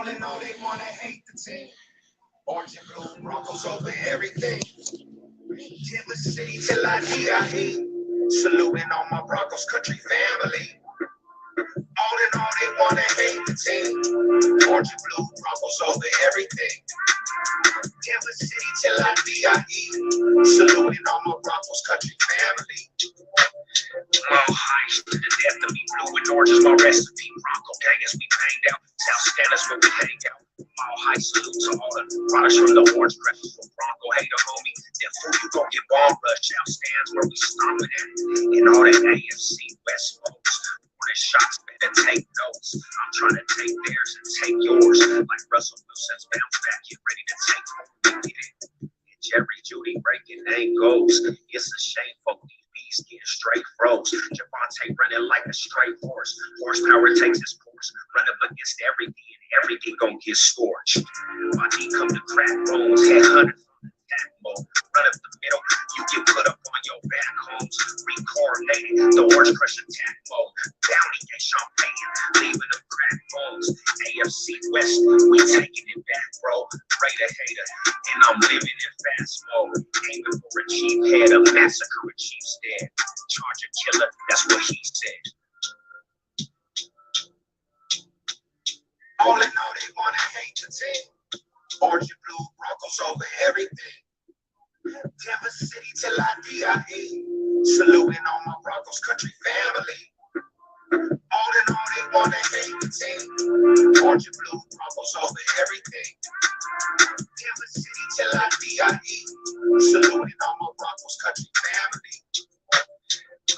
All in all, they wanna hate the team. Orange and blue, Broncos over everything. Denver City till I die. Saluting all my Broncos country family. All in all, they wanna hate the team. Orange and blue, Broncos over everything. Denver City till I die. Saluting all my Broncos country family. All heist to the death of me. Blue and orange is my recipe. Bronco gang as we banged out. South Stannis where we hang out. All high salute to all the products from the orange dresses from Bronco hater homie. That fool you gon' get bomb rush out stands where we stomping at. And all that AFC West folks. Morning shots better take notes. I'm trying to take theirs and take yours. Like Russell Wilson's bounce back, get ready to take home. Get it. And Jerry Judy breaking ankles. It's a shame folk these bees getting straight froze. Javante running like a straight horse. Horsepower takes his course. Run up against everything. Everything gon' get scorched. My knee come to crack bones, headhunter from attack mode. Run up the middle, you get put up on your back homes. Recoordinated, the orange crush attack mode. Bounty ain't champagne, leaving them crack bones. AFC West, we taking it back, bro. Raider hater, and I'm living in fast mode. Aiming for a cheap head, a massacre a chief's dead. Charger killer, that's what he said. All in all, they wanna hate the team. Orange and blue, Broncos over everything. Denver City till I die. Saluting all my Broncos country family. All in all, they wanna hate the team. Orange and blue, Broncos over everything. Denver City till I die. Saluting all my Broncos country family.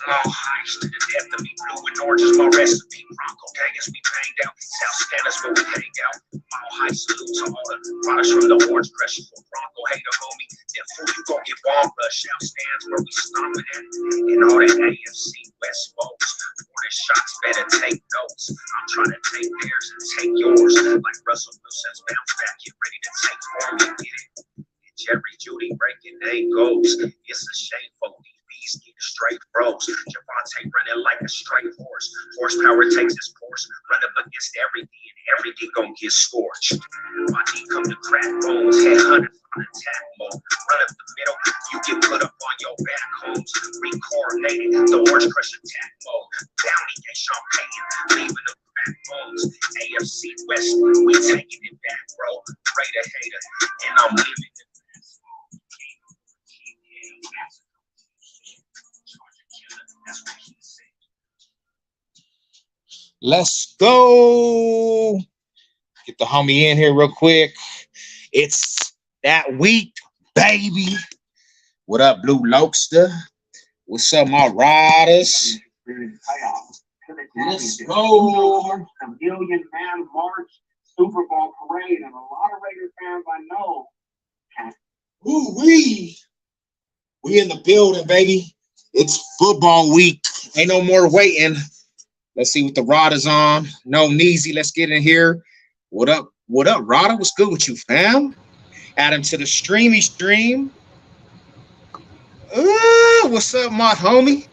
All heist to the death of me. Blue and orange is my recipe. Bronco gang as we banged out. South Stannis where we hang out. All heist salute to all the products from the orange pressure from Bronco hater homie. That fool you gon' get bomb rush out stands where we stomping at. And all that AFC West folks. Morning shots better take notes. I'm trying to take theirs and take yours. Like Russell Wilson's bounce back, get ready to take form and get it. And Jerry Judy breaking ankles. It's a shame folk these bees getting straight froze. Javante running like a straight horse. Horsepower takes his course. Run up against everything, and everything gon' get scorched. My knee come to crack bones. Headhunter from attack mode. Run up the middle, you get put up on your back homes. Recoordinated, the orange crush attack mode. Bounty ain't champagne, leaving them crack bones. AFC West, we taking it back, bro. Raider hater, and I'm living it. Let's go. Get the homie in here real quick. It's that week, baby. What up, Blue Lokester? What's up, my riders? Let's go. A million-man march, Super Bowl parade, and a lot of Raiders fans I know. Ooh-wee. We in the building, baby. It's football week. Ain't no more waiting. Let's see what the rod is on. No Neezy. Let's get in here. What up? What up, Rodder? What's good with you, fam? Add him to the streamy stream. What's up, my homie?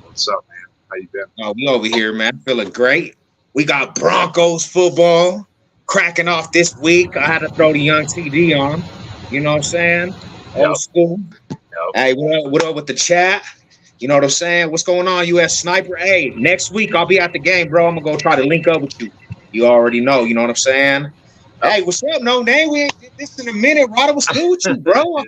What's up, man? How you been? Oh, we over here, man. Feeling great. We got Broncos football cracking off this week. I had to throw the young TD on. You know what I'm saying? Old school. Yep. Hey, what up with the chat? You know what I'm saying? What's going on, US Sniper? Hey, next week I'll be at the game, bro. I'm gonna go try to link up with you. You already know. You know what I'm saying? Hey, what's up? No name. We ain't did this in a minute. Rodder, what's good with you, bro?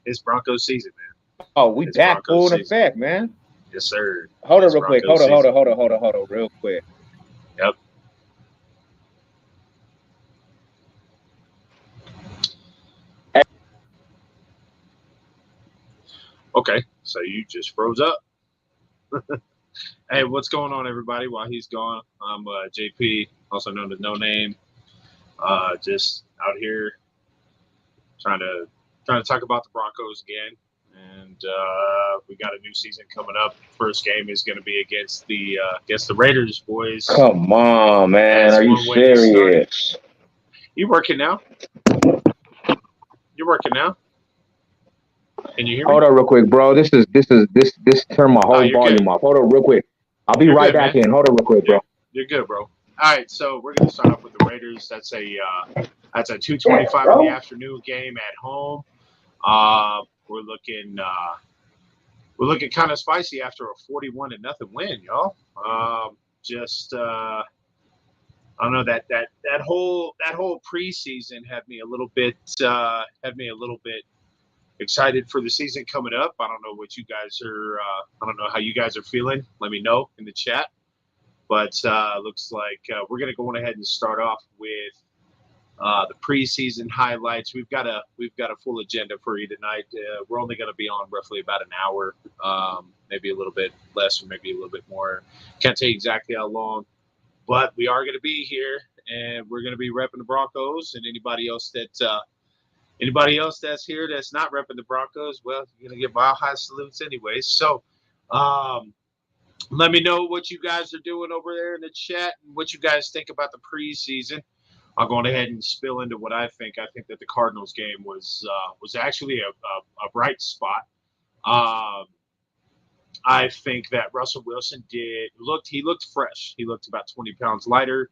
It's Broncos season, man. Oh, we It's back full Broncos in effect, man. Yes, sir. Hold on It's real quick. Broncos Hold season. on, real quick. Yep. Okay, so you just froze up. Hey, what's going on, everybody? While he's gone, I'm JP, also known as No Name. Just out here trying to talk about the Broncos again, and we got a new season coming up. First game is going to be against the Raiders, boys. Come on, man. Are you serious? You working now? You're working now? Can you hear me? Hold on real quick, bro. This turn my whole volume off. Hold on real quick. I'll be right back in. Hold on real quick, bro. You're good, bro. All right, so we're going to start off with the Raiders. That's a 2:25 in the afternoon game at home. We're looking kind of spicy after a 41-0 win, y'all. I don't know, that whole preseason had me a little bit excited for the season coming up. I don't know what you guys are. I don't know how you guys are feeling. Let me know in the chat. But looks like we're going to go on ahead and start off with the preseason highlights. We've got a full agenda for you tonight. We're only going to be on roughly about an hour, maybe a little bit less or maybe a little bit more. Can't tell you exactly how long, but we are going to be here, and we're going to be repping the Broncos. And anybody else that's here that's not repping the Broncos, well, you're going to get mile high salutes anyways. So, let me know what you guys are doing over there in the chat and what you guys think about the preseason. I'll go ahead and spill into what I think. I think that the Cardinals game was actually a bright spot. I think that Russell Wilson looked fresh. He looked about 20 pounds lighter.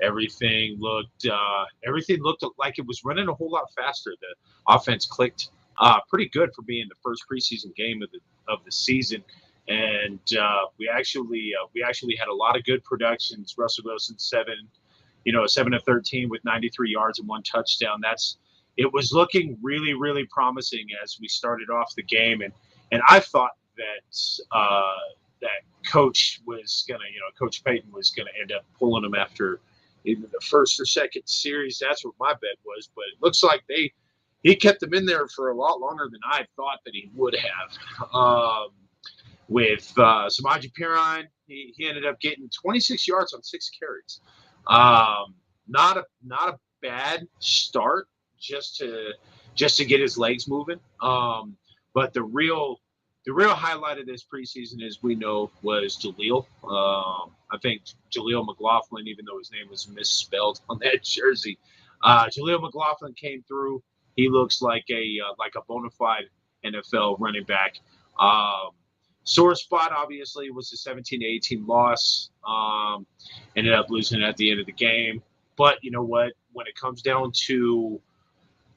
Everything looked like it was running a whole lot faster. The offense clicked pretty good for being the first preseason game of the season. And we actually had a lot of good productions. Russell Wilson 7 of 13 with 93 yards and 1 touchdown. It was looking really, really promising as we started off the game, and I thought that Coach Payton was gonna end up pulling him after either the first or second series. That's what my bet was, but it looks like he kept him in there for a lot longer than I thought that he would have. With Samaje Perine, he ended up getting 26 yards on 6 carries. Not a bad start just to get his legs moving. But the real highlight of this preseason, as we know, was Jaleel. I think Jaleel McLaughlin, even though his name was misspelled on that jersey, Jaleel McLaughlin came through. He looks like a bona fide NFL running back. Sore spot, obviously, was the 17-18 loss. Ended up losing at the end of the game. But you know what? When it comes down to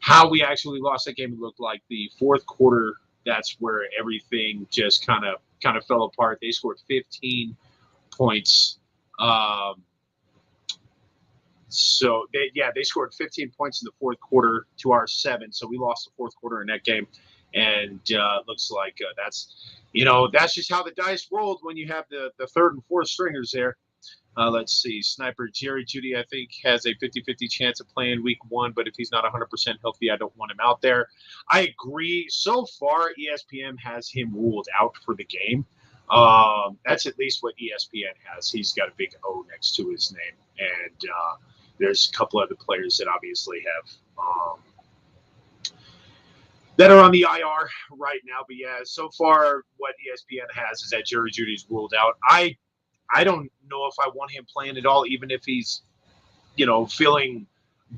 how we actually lost that game, it looked like the fourth quarter, that's where everything just kind of fell apart. They scored 15 points. They scored 15 points in the fourth quarter to our 7. So we lost the fourth quarter in that game. And looks like that's just how the dice rolled when you have the third and fourth stringers there. Let's see. Sniper Jerry Jeudy, I think, has a 50-50 chance of playing week 1, but if he's not 100% healthy, I don't want him out there. I agree. So far, ESPN has him ruled out for the game. That's at least what ESPN has. He's got a big O next to his name. And there's a couple other players that obviously have that are on the IR right now. But yeah, so far what ESPN has is that Jerry Jeudy's ruled out. I don't know if I want him playing at all, even if he's, feeling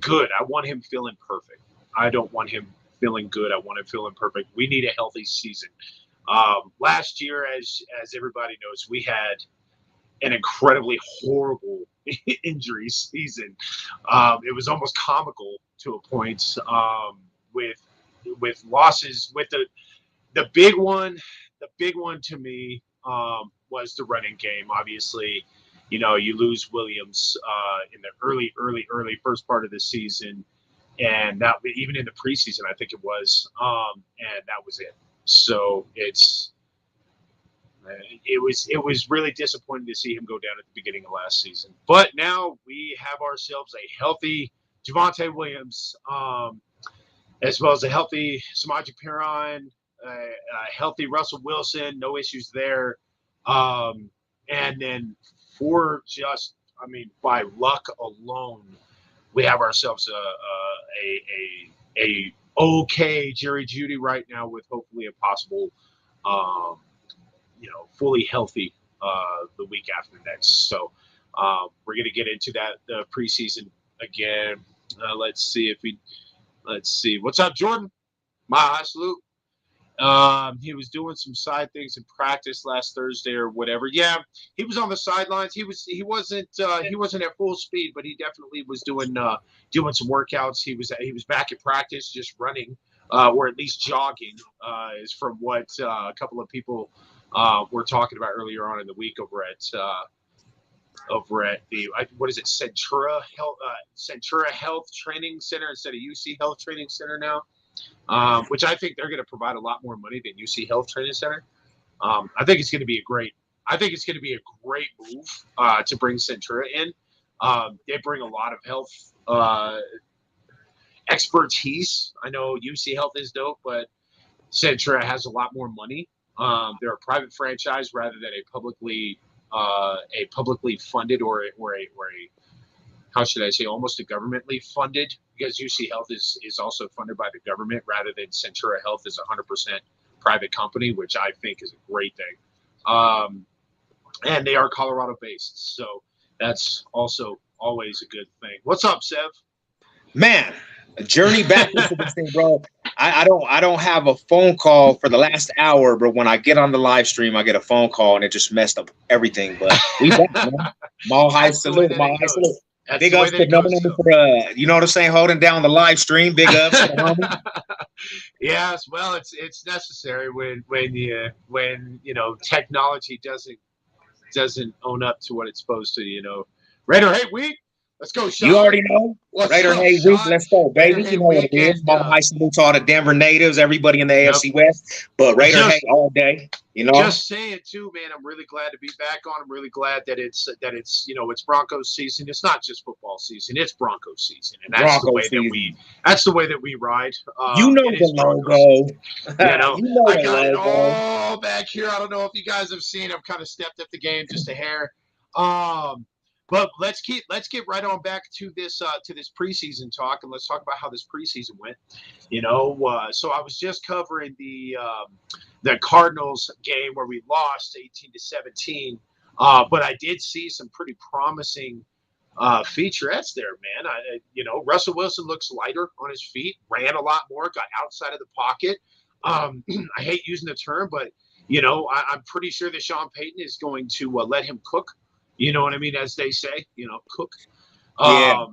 good. I want him feeling perfect. I don't want him feeling good. I want him feeling perfect. We need a healthy season. Last year, as everybody knows, we had an incredibly horrible injury season. It was almost comical to a point, with losses. With the big one to me was the running game. Obviously, you lose Williams in the early first part of the season, and that even in the preseason, I think it was, and that was it. So it was really disappointing to see him go down at the beginning of last season. But now we have ourselves a healthy Javonte Williams, as well as a healthy Samaje Perine, a healthy Russell Wilson, no issues there. And then by luck alone, we have ourselves a okay Jerry Jeudy right now, with hopefully a possible, fully healthy the week after next. So we're going to get into the preseason again. Let's see. What's up, Jordan? My salute. He was doing some side things in practice last Thursday or whatever. Yeah, he was on the sidelines. He wasn't at full speed, but he definitely was doing some workouts. He was back at practice, just running, or at least jogging, is from what a couple of people were talking about earlier on in the week over at the what is it, Centura Health Training Center instead of UC Health Training Center now. Which I think they're going to provide a lot more money than UC Health Training Center. I think it's going to be a great move to bring Centura in. They bring a lot of health expertise. I know UC Health is dope, but Centura has a lot more money. They're a private franchise rather than a publicly funded or a how should I say, almost a governmentally funded, because UC Health is also funded by the government rather than Centura Health is 100% private company, which I think is a great thing. And they are Colorado based. So that's also always a good thing. What's up, Sev? Man, a journey back into this thing, bro. I don't have a phone call for the last hour, but when I get on the live stream, I get a phone call and it just messed up everything. But we back, man. Mall High salute, Mall High salute. Big ups to Governor for you know what I'm saying, holding down the live stream. Big ups to the homie. Yes, well, it's necessary when you know technology doesn't own up to what it's supposed to. You know, Raider Hate Week. Let's go, Sean. You already know. Raider Hate Week. Let's go, baby. Raider You know what it is. Mall High salute to all the Denver natives, everybody in the AFC West. But Raider Hate all day. You know, just saying too, man. I'm really glad to be back on. I'm really glad that it's you know it's Broncos season. It's not just football season. It's Broncos season, and that's the way that we ride. You know the logo. You know, you know I got it logo. all back here. I don't know if you guys have seen. I've kind of stepped up the game just a hair. But let's get right on back to this preseason talk, and let's talk about how this preseason went. You know, so I was just covering the Cardinals game where we lost 18-17, but I did see some pretty promising featurettes there, man. You know, Russell Wilson looks lighter on his feet, ran a lot more, got outside of the pocket. I hate using the term, but you know, I'm pretty sure that Sean Payton is going to let him cook. You know what I mean, as they say, you know, cook. Yeah.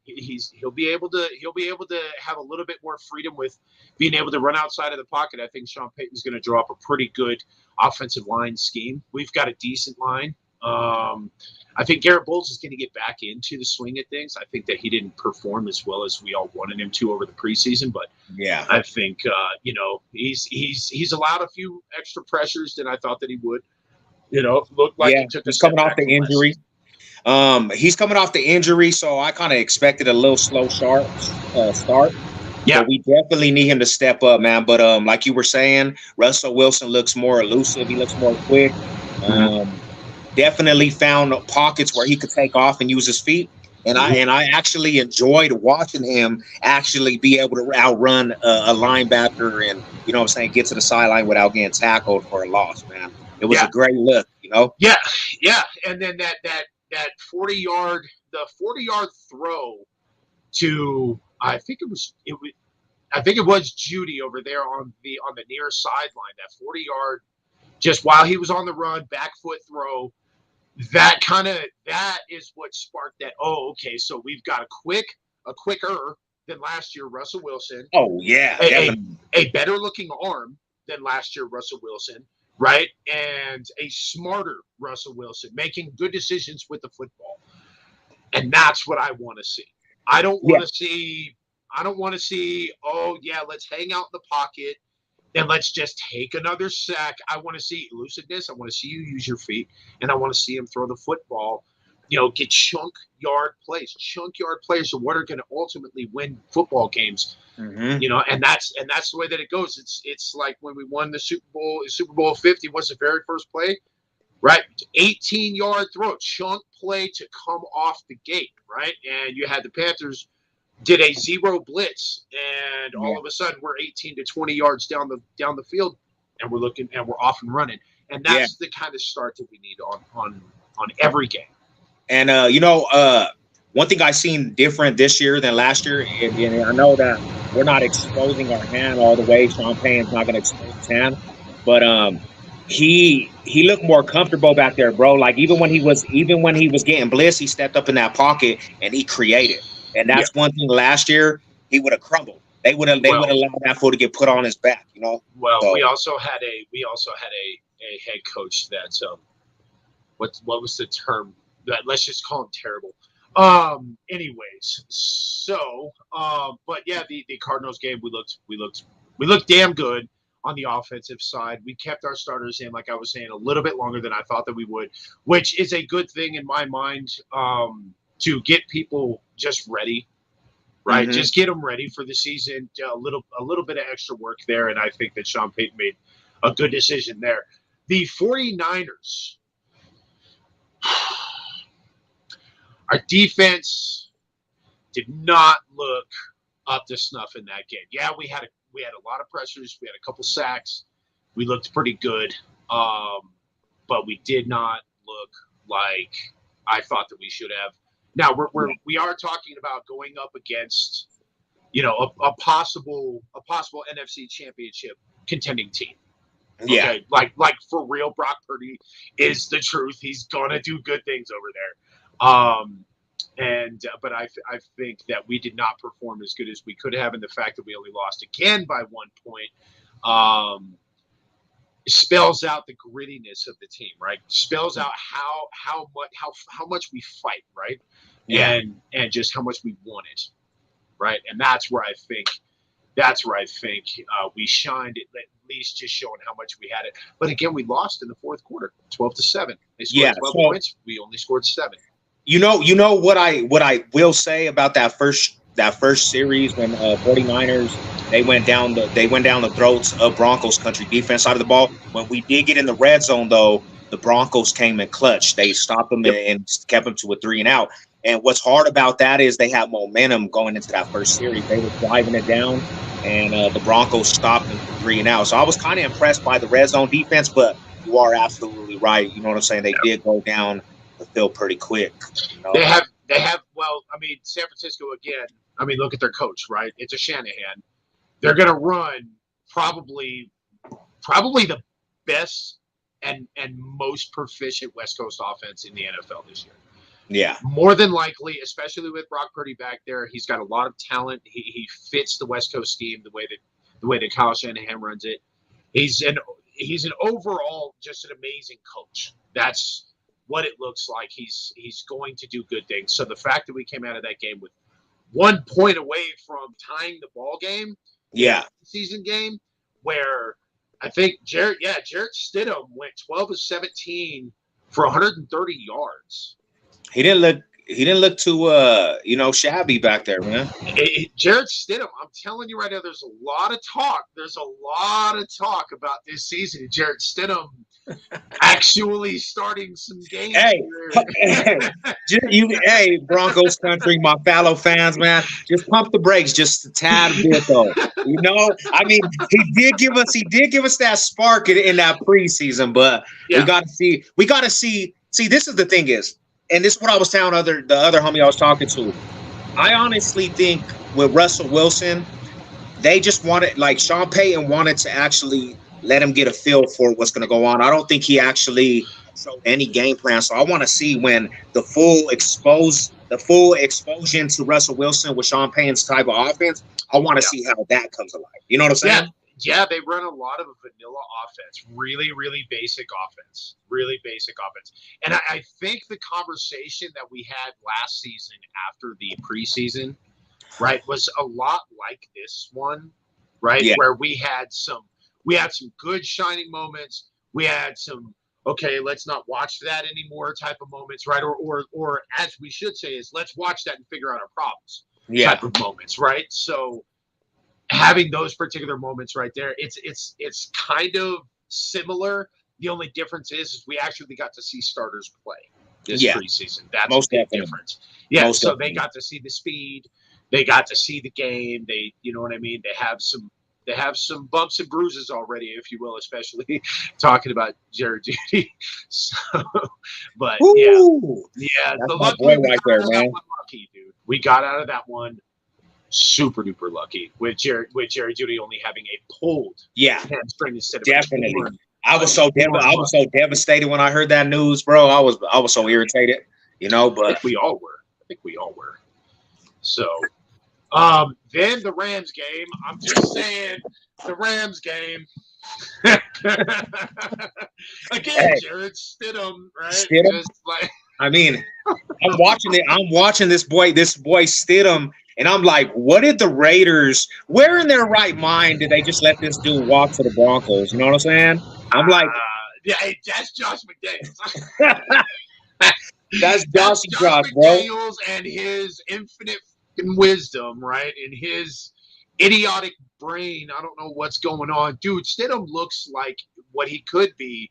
He'll be able to have a little bit more freedom with being able to run outside of the pocket. I think Sean Payton's going to draw up a pretty good offensive line scheme. We've got a decent line. I think Garrett Bowles is going to get back into the swing of things. I think that he didn't perform as well as we all wanted him to over the preseason, but yeah, I think you know he's allowed a few extra pressures than I thought that he would. You know, looked like he took a step coming off the injury. He's coming off the injury, so I kind of expected a little slow start. Yeah, so we definitely need him to step up, man. But like you were saying, Russell Wilson looks more elusive. He looks more quick. Definitely found pockets where he could take off and use his feet. And I actually enjoyed watching him actually be able to outrun a linebacker and, you know what I'm saying, get to the sideline without getting tackled for a loss, man. It was a great look, you know? Yeah. And then that 40-yard throw to I think it was Judy over there on the near sideline, that 40-yard, just while he was on the run, back foot throw. That is what sparked that. Oh, okay. So we've got a quicker than last year Russell Wilson. Oh yeah, a better looking arm than last year Russell Wilson, right? And a smarter Russell Wilson, making good decisions with the football. And that's what I want to see. I don't want to see. Oh yeah, let's hang out in the pocket. Then let's just take another sack. I want to see elusiveness. I want to see you use your feet, and I want to see him throw the football. You know, get chunk yard plays. Chunk yard plays are what are going to ultimately win football games. You know, and that's the way that it goes. It's like when we won the Super Bowl 50 was the very first play, right? 18-yard throw, chunk play to come off the gate, right? And you had the Panthers did a zero blitz, and all of a sudden we're 18 to 20 yards down the field, and we're off and running. And that's the kind of start that we need on every game. And you know, one thing I've seen different this year than last year, and I know that we're not exposing our hand all the way. Sean Payton's not going to expose his hand, but he looked more comfortable back there, bro. Like even when he was getting blitzed, he stepped up in that pocket and he created. And Yeah. that's one thing. Last year he would have crumbled. They would have allowed that fool to get put on his back. You know. Well, So, we also had a head coach that what was the term that, let's just call him terrible. Anyways, so but yeah, the Cardinals game we looked damn good on the offensive side. We kept our starters in, like I was saying, a little bit longer than I thought that we would, which is a good thing in my mind, to get people just ready. Right, just get them ready for the season. A little bit of extra work there, and I think that Sean Payton made a good decision there. The 49ers, our defense did not look up to snuff in that game. Yeah, we had a lot of pressures. We had a couple sacks. We looked pretty good, but we did not look like I thought that we should have. Now we are talking about going up against, a possible NFC Championship contending team. yeah. Okay? Like for real, Brock Purdy is the truth. He's gonna do good things over there. But I think that we did not perform as good as we could have, and the fact that we only lost again by 1 point spells out the grittiness of the team, right? Spells out how much we fight, right? Yeah. And just how much we want it, right? And that's where I think we shined, at least just showing how much we had it. But again, we lost in the fourth quarter, 12-7. They scored 12 points. We only scored 7. You know what I will say about that first series when 49ers they went down the throats of Broncos country defense side of the ball. When we did get in the red zone, though, the Broncos came in clutch. They stopped them and kept them to a 3-and-out. And what's hard about that is they have momentum going into that first series. They were driving it down, and the Broncos stopped them for 3-and-out. So I was kind of impressed by the red zone defense, but you are absolutely right. You know what I'm saying? They did go down the field pretty quick. You know? They have. Well, I mean, San Francisco again. I mean, look at their coach, right? It's a Shanahan. They're going to run probably the best and most proficient West Coast offense in the NFL this year. Yeah, more than likely, especially with Brock Purdy back there. He's got a lot of talent. He fits the West Coast scheme the way that Kyle Shanahan runs it. He's an overall just an amazing coach. That's what it looks like. He's going to do good things. So the fact that we came out of that game with 1 point away from tying the ball game, season game, where I think Jarrett Stidham went 12 of 17 for 130 yards. He didn't look too shabby back there, man. Jarrett Stidham, I'm telling you right now, there's a lot of talk. There's a lot of talk about this season. Jarrett Stidham actually starting some games. Hey, Broncos country, my fellow fans, man, just pump the brakes just a tad bit, though. You know, I mean, he did give us that spark in that preseason, but we got to see. See, this is the thing is. And this is what I was telling the other homie I was talking to. I honestly think with Russell Wilson, they just wanted, like Sean Payton wanted to actually let him get a feel for what's going to go on. I don't think he actually showed any game plan. So I want to see when the full exposure to Russell Wilson with Sean Payton's type of offense. I want to see how that comes alive. You know what I'm saying? Yeah, they run a lot of vanilla offense, really, really basic offense, And I think the conversation that we had last season after the preseason, right, was a lot like this one, right, where we had some good shining moments. We had some, okay, let's not watch that anymore type of moments, right, or as we should say is let's watch that and figure out our problems type of moments, right? So having those particular moments right there, it's kind of similar. The only difference is we actually got to see starters play this preseason. That's most the definitely. difference. Yeah, so they got to see the speed. They got to see the game. You know what I mean? They have some They have some bumps and bruises already, if you will, especially talking about Jared Judy. So, but Ooh, yeah. that's The my lucky boy we right got there, out of that man. one lucky, dude. We got out of that one super duper lucky with Jared Judy only having a pulled Yeah, hamstring instead of definitely. a torn. I was so devastated when I heard that news, bro. I was so irritated, you know. I think But we all were. So, then the Rams game. I'm just saying, the Rams game. Again, hey, Jared Stidham, right? Stidham. Just like I mean, I'm watching it. I'm watching this boy Stidham, and I'm like, what did the Raiders? Where in their right mind did they just let this dude walk to the Broncos? You know what I'm saying? I'm like, yeah, hey, that's Josh McDaniels. that's That's Joshy Josh Josh, bro. McDaniels and his infinite wisdom, right? And his idiotic brain. I don't know what's going on. Dude, Stidham looks like what he could be,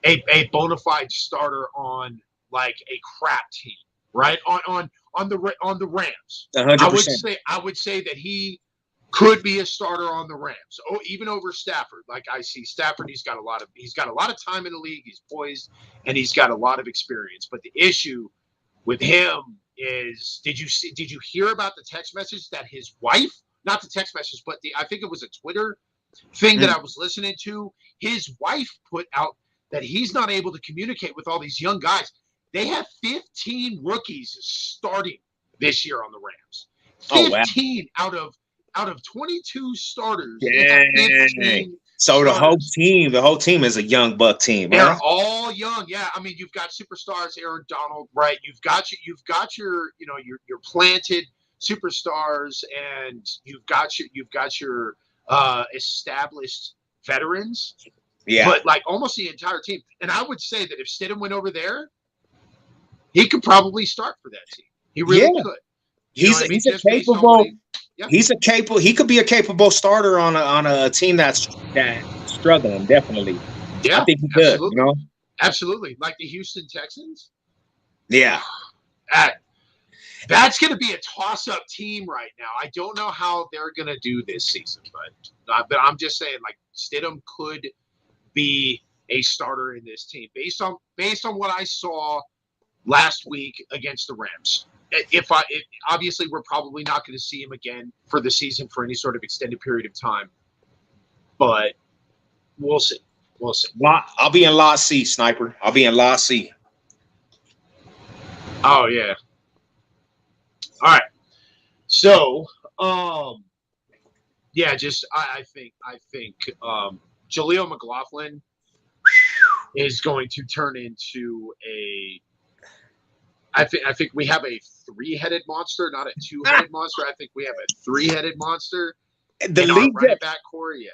a bona fide starter on like a crap team, right? On the Rams. I would 100%. say that he could be a starter on the Rams. Oh, even over Stafford. Like I see Stafford, he's got a lot of time in the league. He's poised and he's got a lot of experience. But the issue with him is, did you hear about the text message that his wife, not the text message, but I think it was a Twitter thing that I was listening to, his wife put out that he's not able to communicate with all these young guys. They have 15 rookies starting this year on the Rams. 15 out of 22 starters. They have 15 So starters. the whole team is a young buck team. They're Huh? all young. Yeah, I mean, you've got superstars, Aaron Donald, right? You've got your your planted superstars, and you've got your established veterans. Yeah. But like almost the entire team. And I would say that if Stidham went over there, he could probably start for that team. He really could. He could be a capable starter on a team that's struggling, definitely. Yeah, I think he could, absolutely. you know? Absolutely. Like the Houston Texans. Yeah. That's going to be a toss-up team right now. I don't know how they're going to do this season, but I'm just saying, like, Stidham could be a starter in this team based on what I saw last week against the Rams. Obviously, we're probably not going to see him again for the season for any sort of extended period of time, but we'll see. We'll see. I'll be in Lot C, Sniper. I'll be in Lot C. Oh yeah. All right. So, yeah, just I think Jaleel McLaughlin is going to turn into a. I think we have a three-headed monster, not a two-headed monster. I think we have a three-headed monster. The league running back core, yeah.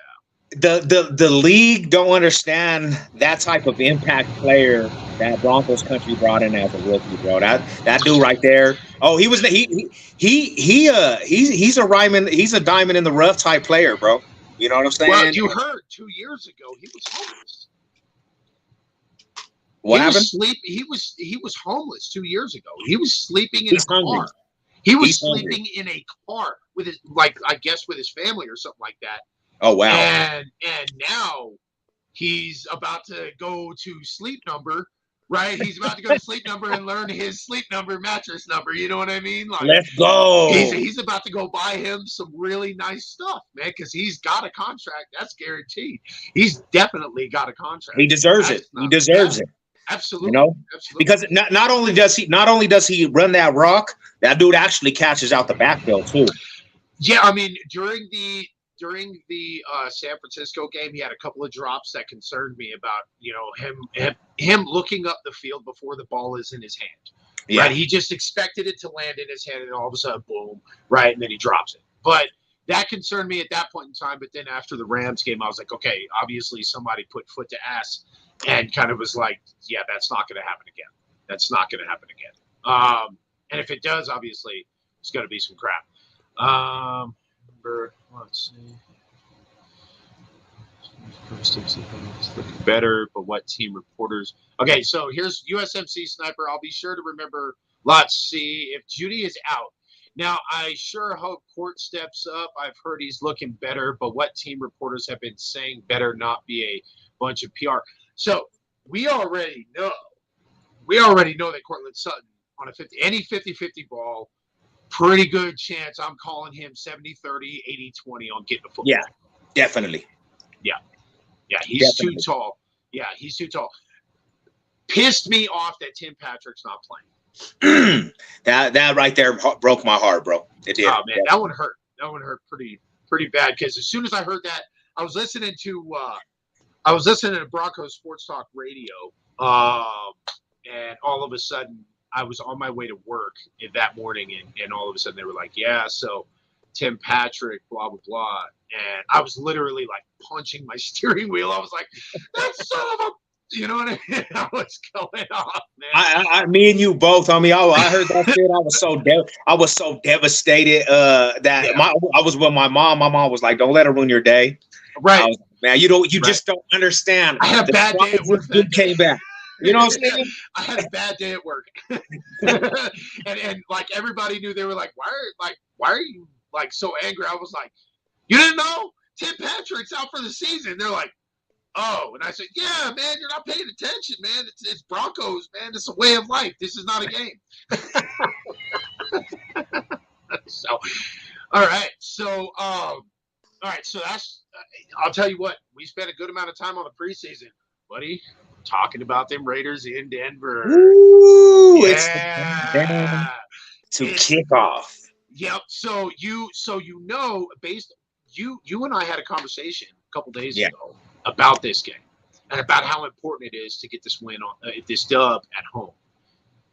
The league don't understand that type of impact player that Broncos country brought in as a rookie, bro. That dude right there. Oh, he's a diamond in the rough type player, bro. You know what I'm saying? Well, you heard 2 years ago he was homeless. What happened? He was homeless 2 years ago. He was sleeping in a hungry. car. He was He's sleeping hungry. in a car with his, like, I guess with his family or something like that. Oh wow! And now he's about to go to Sleep Number, right? He's about to go to Sleep Number and learn his Sleep Number mattress number. You know what I mean? Like, let's go. He's about to go buy him some really nice stuff, man, because he's got a contract. That's guaranteed. He's definitely got a contract. He deserves it. He deserves it. Absolutely. You know, absolutely. Because not only does he run that rock, that dude actually catches out the backfield too. Yeah, I mean during the San Francisco game, he had a couple of drops that concerned me about him looking up the field before the ball is in his hand. Yeah. Right, he just expected it to land in his hand, and all of a sudden, boom! Right, and then he drops it. But that concerned me at that point in time. But then after the Rams game, I was like, okay, obviously somebody put foot to ass. And kind of was like, yeah, that's not going to happen again. That's not going to happen again. And if it does, obviously, it's going to be some crap. Let's see. It's looking better, but what team reporters? Okay, so here's USMC Sniper. I'll be sure to remember Lot C. If Judy is out. Now, I sure hope Court steps up. I've heard he's looking better, but what team reporters have been saying better not be a bunch of PR. So we already know that Cortland Sutton on any 50-50 ball, pretty good chance I'm calling him 70-30, 80-20 on getting the football. Yeah, definitely. Yeah, he's Definitely. too tall. Yeah, he's too tall. Pissed me off that Tim Patrick's not playing. that right there broke my heart, bro. It did. Oh man, that one hurt. That one hurt pretty bad because as soon as I heard that, I was listening to Broncos Sports Talk Radio, and all of a sudden I was on my way to work that morning, and all of a sudden they were like, "Yeah, so Tim Patrick, blah blah blah," and I was literally like punching my steering wheel. I was like, "That son of a." You know what I mean? What's going on, man? Me and you both, homie. I heard that shit. I was so devastated. I was with my mom. My mom was like, "Don't let her ruin your day." Right, man. You just don't understand. I had a bad day at work. You came back. You know what I'm saying? I had a bad day at work, and like everybody knew. They were like, "Why are you like so angry?" I was like, "You didn't know Tim Patrick's out for the season?" They're like, "Oh," and I said, "Yeah, man, you're not paying attention, man. It's Broncos, man. It's a way of life. This is not a game." So, all right. So, that's. I'll tell you what. We spent a good amount of time on the preseason, buddy, talking about them Raiders in Denver. Ooh, yeah. It's kick off. Yep. So you and I had a conversation a couple days ago about this game and about how important it is to get this win on this dub at home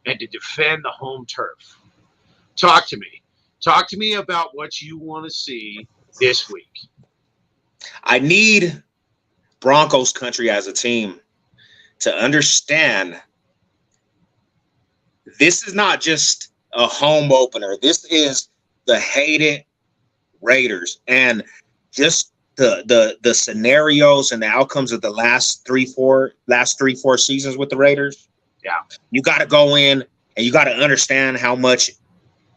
and to defend the home turf. Talk to me about what you want to see this week. I need Broncos country as a team to understand this is not just a home opener. This is the hated Raiders, and just the scenarios and the outcomes of the last three, four seasons with the Raiders. Yeah. You got to go in and you got to understand how much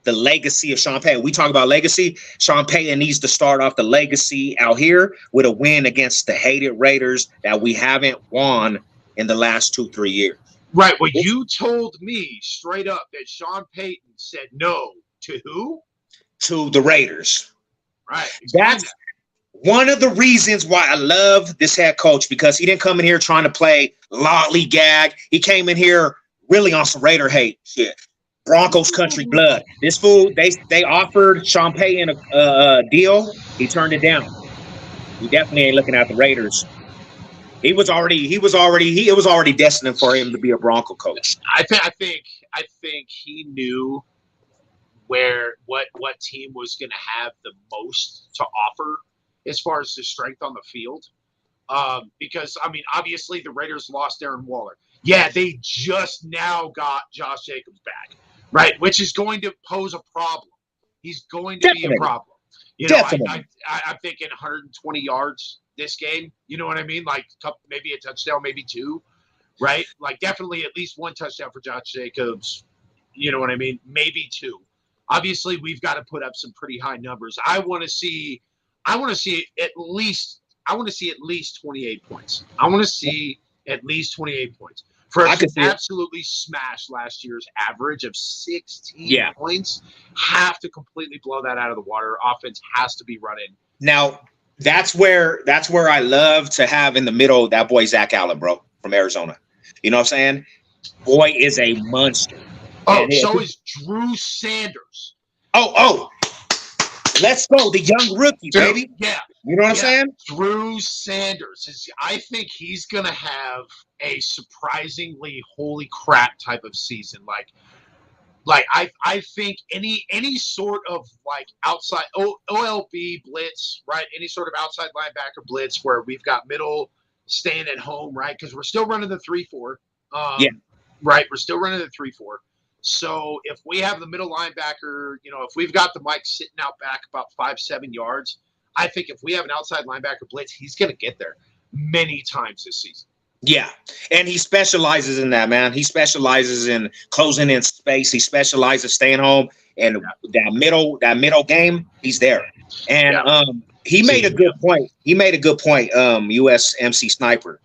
the legacy of Sean Payton. We talk about legacy. Sean Payton needs to start off the legacy out here with a win against the hated Raiders that we haven't won in the last 2-3 years. Right. Well, you told me straight up that Sean Payton said no to who? To the Raiders. Right. That's one of the reasons why I love this head coach, because he didn't come in here trying to play lollygag. He came in here really on some Raider hate shit. Broncos country blood. This fool, they offered Sean Payton a deal. He turned it down. He definitely ain't looking at the Raiders. It was already destined for him to be a Bronco coach. I think he knew what team was going to have the most to offer as far as the strength on the field. Because I mean, obviously the Raiders lost Darren Waller. Yeah, they just now got Josh Jacobs back, right? Which is going to pose a problem. He's going to be a problem. You know, I'm thinking 120 yards this game. You know what I mean? Like maybe a touchdown, maybe two, right? Like definitely at least one touchdown for Josh Jacobs. You know what I mean? Maybe two. Obviously, we've got to put up some pretty high numbers. I want to see at least 28 points. I want to see at least 28 points. For us to absolutely smash last year's average of 16 points, have to completely blow that out of the water. Offense has to be running. Now, that's where I love to have in the middle that boy Zach Allen, bro, from Arizona. You know what I'm saying? Boy is a monster. Oh, so is Drew Sanders. Oh. Let's go. The young rookie, baby. Yeah. You know what I'm saying? Drew Sanders. I think he's going to have a surprisingly holy crap type of season. Like I think any sort of like outside OLB blitz, right? Any sort of outside linebacker blitz where we've got middle staying at home, right? Because we're still running the 3-4. Right. We're still running the 3-4. So if we have the middle linebacker, you know, if we've got the Mike sitting out back about 5-7 yards, I think if we have an outside linebacker blitz, he's going to get there many times this season. Yeah, and he specializes in that, man. He specializes in closing in space. He specializes staying home, and that middle game, he's there. And Yeah. he made a good point. He made a good point. USMC Sniper.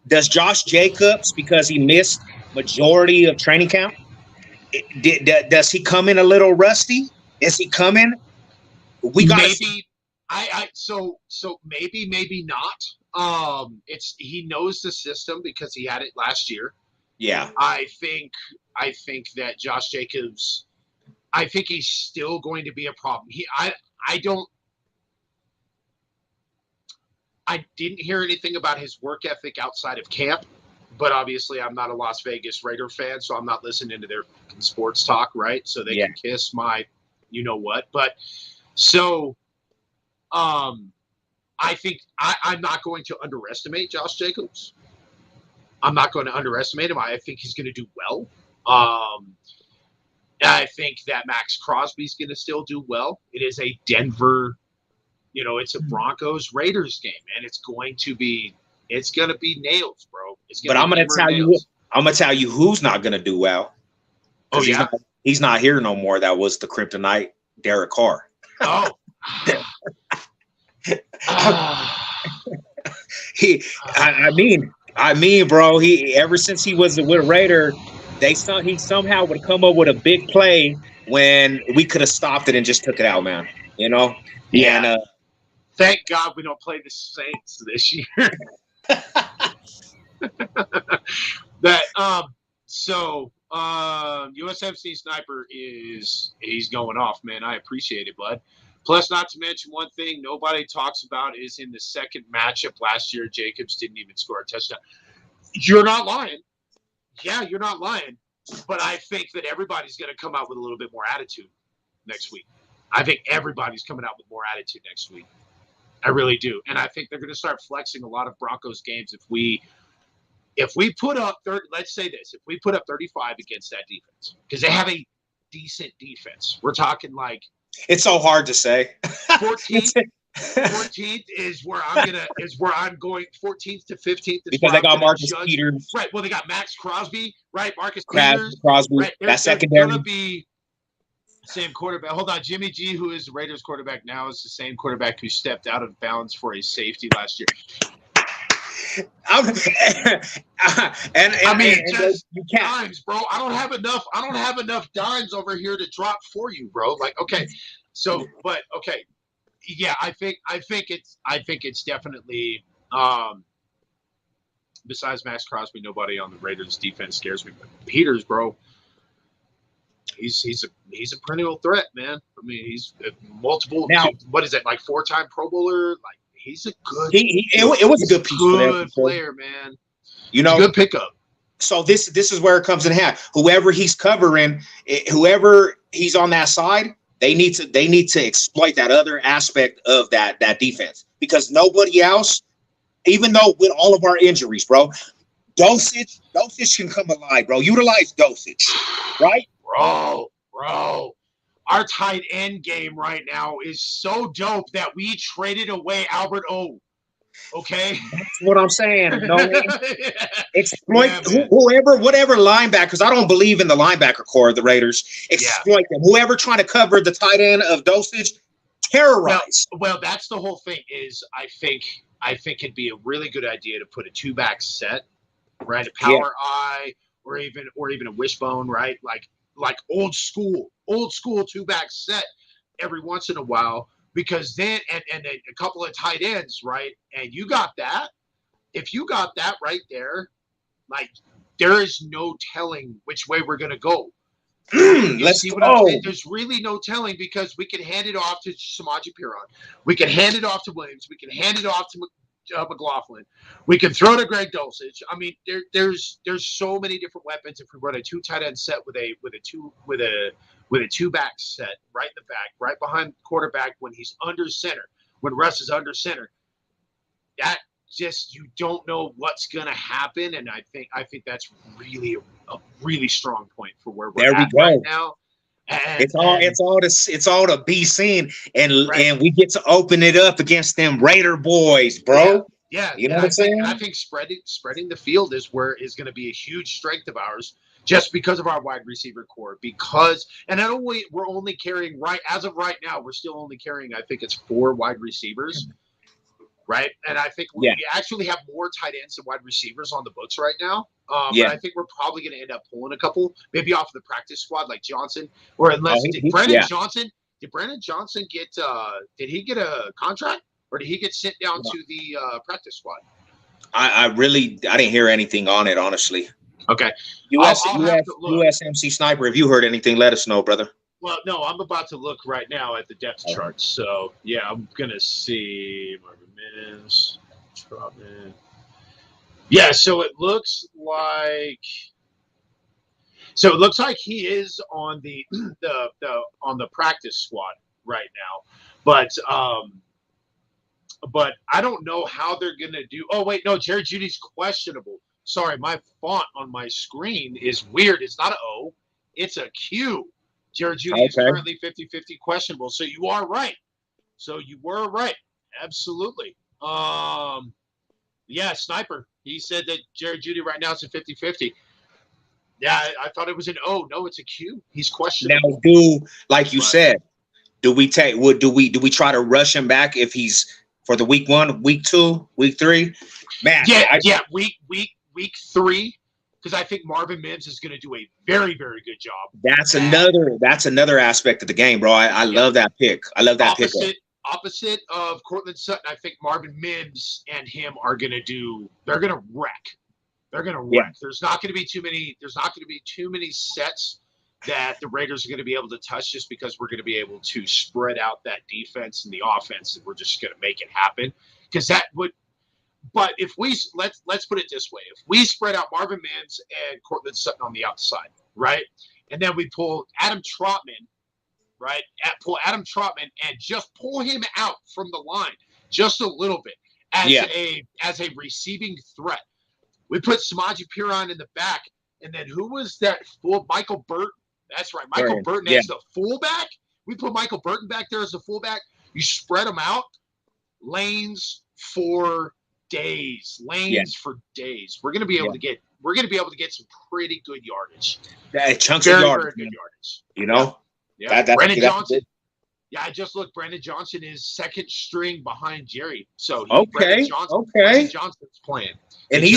Does Josh Jacobs, because he missed majority of training camp, does he come in a little rusty? Is he coming? We got to see. Maybe so maybe not. He knows the system because he had it last year. Yeah, I think that Josh Jacobs, I think he's still going to be a problem. I didn't hear anything about his work ethic outside of camp, but obviously I'm not a Las Vegas Raider fan, so I'm not listening to their sports talk, right? So they can kiss my you know what. But so I think I'm not going to underestimate Josh Jacobs. I'm not going to underestimate him. I think he's going to do well. I think that Max Crosby's going to still do well. It is a Denver, it's a Broncos Raiders game, and it's going to be nails, bro. But I'm going to tell you who's not going to do well. Oh yeah, he's not here no more. That was the kryptonite, Derek Carr. Oh. I mean, bro. He ever since he was with a Raider, he somehow would come up with a big play when we could have stopped it and just took it out, man. Yeah. And, thank God we don't play the Saints this year. USMC Sniper he's going off, man. I appreciate it, bud. Plus, not to mention one thing nobody talks about is in the second matchup last year, Jacobs didn't even score a touchdown. You're not lying. Yeah, you're not lying. But I think that everybody's going to come out with a little bit more attitude next week. I think everybody's coming out with more attitude next week. I really do. And I think they're going to start flexing a lot of Broncos games if we put up let's say this, if we put up 35 against that defense, because they have a decent defense. We're talking like it's so hard to say. 14th is where I'm going 14th to 15th because they got Marcus Peters. Right. Well, they got Max Crosby, right? Marcus Peters. Crosby. Right. That's secondary. Going to be same quarterback. Hold on. Jimmy G, who is the Raiders quarterback now, is the same quarterback who stepped out of bounds for a safety last year. You can't. Dimes, bro. I don't have enough dimes over here to drop for you, bro. Like, okay. So, but okay. Yeah, I think it's definitely besides Max Crosby, nobody on the Raiders defense scares me. But Peters, bro, he's a perennial threat, man. I mean, he's multiple. Now, what is it, like 4-time Pro Bowler? Like, he's a good. It was a good piece. Good player, man. Good pickup. So this is where it comes in hand. Whoever he's covering, whoever he's on that side, they need to exploit that other aspect of that defense, because nobody else, even though with all of our injuries, bro, Dosage can come alive, bro. Utilize Dosage, right? Bro. Our tight end game right now is so dope that we traded away Albert O. Okay? That's what I'm saying. Exploit whatever linebackers. I don't believe in the linebacker core of the Raiders. Exploit them. Whoever trying to cover the tight end of Dosage, terrorize. Well, that's the whole thing. Is I think it'd be a really good idea to put a 2-back set, right? A power eye, or even a wishbone, right? Like old school 2-back set every once in a while, because then and then a couple of tight ends, right? And you got that. If you got that right there, like, there is no telling which way we're gonna go. Let's see what I'm saying. There's really no telling, because we can hand it off to Samaje Perine. We can hand it off to Williams. We can hand it off to McLaughlin. We can throw to Greg Dulcich. I mean, there's so many different weapons. If we run a 2 tight end set with a 2-back set right in the back, right behind the quarterback when he's under center, when Russ is under center, that just, you don't know what's gonna happen. And I think that's really a really strong point for where we're at right now. And it's all to be seen, and we get to open it up against them Raider boys, bro. Yeah, You know and what I'm I saying? think spreading the field is going to be a huge strength of ours, just because of our wide receiver core. And I don't we're only carrying as of right now, we're still only carrying, I think it's 4 wide receivers, right? And I think Yeah, we actually have more tight ends and wide receivers on the books right now. But yeah. I think we're probably going to end up pulling a couple, maybe off of the practice squad, like Johnson, or Oh, unless yeah. Did Brandon Johnson get? Did he get a contract, or did he get sent down to the practice squad? I didn't hear anything on it, honestly. Okay, I'll have US to look. USMC Sniper. If you heard anything, let us know, brother. Well, no, I'm about to look right now at the depth chart. So yeah, I'm gonna see Marvin Mims, Trotman. Yeah, so it looks like he is on the on the practice squad right now, but I don't know how they're gonna do. Oh wait, no, Jerry Judy's questionable. Sorry, my font on my screen is weird. It's not an O, it's a Q. Jerry Judy is Okay. currently 50-50 questionable. So you are right. So you were right. Absolutely. Yeah, Sniper. He said that Jerry Judy right now is a 50-50. Yeah, I thought it was an O. No, it's a Q. He's questionable. Now, like you But said, do we try to rush him back if he's for the week 1, week 2, week 3? Man, yeah. Week 3, because I think Marvin Mims is going to do a very, very good job. that's another aspect of the game, bro. I love that pick. I love that pick. Opposite of Cortland Sutton, I think Marvin Mims and him are going to they're going to wreck. They're going to wreck. Yeah. There's not going to be too many sets that the Raiders are going to be able to touch, just because we're going to be able to spread out that defense and the offense, and we're just going to make it happen. Because that would. But if let's put it this way: if we spread out Marvin Mims and Cortland Sutton on the outside, right, and then we pull Adam Trotman, right, Adam Trotman and just pull him out from the line just a little bit as a receiving threat. We put Samaje Perine in the back, and then who was that? Michael Burton. That's right, Michael Burton as the fullback. We put Michael Burton back there as the fullback. You spread them out, lanes for days. We're gonna be able to get some pretty good yardage. Chunks of yardage. Very good yardage. You know? Yeah. Brandon Johnson. Yeah, I just looked. Brandon Johnson is second string behind Jerry. So Brandon Johnson's playing. And he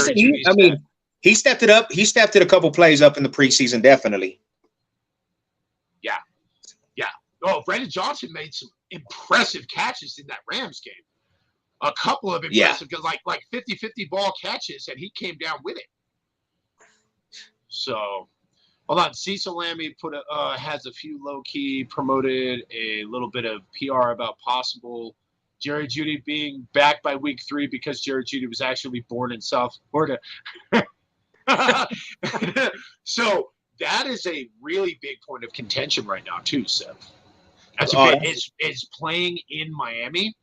stepped it up. He stepped it a couple plays up in the preseason, definitely. Yeah. Oh, Brandon Johnson made some impressive catches in that Rams game. A couple of impressive, like 50-50 ball catches, and he came down with it. So, hold on. Cecil Lammy has a few low-key promoted a little bit of PR about possible Jerry Judy being back by week 3, because Jerry Judy was actually born in South Florida. So that is a really big point of contention right now too, Seth. Is playing in Miami.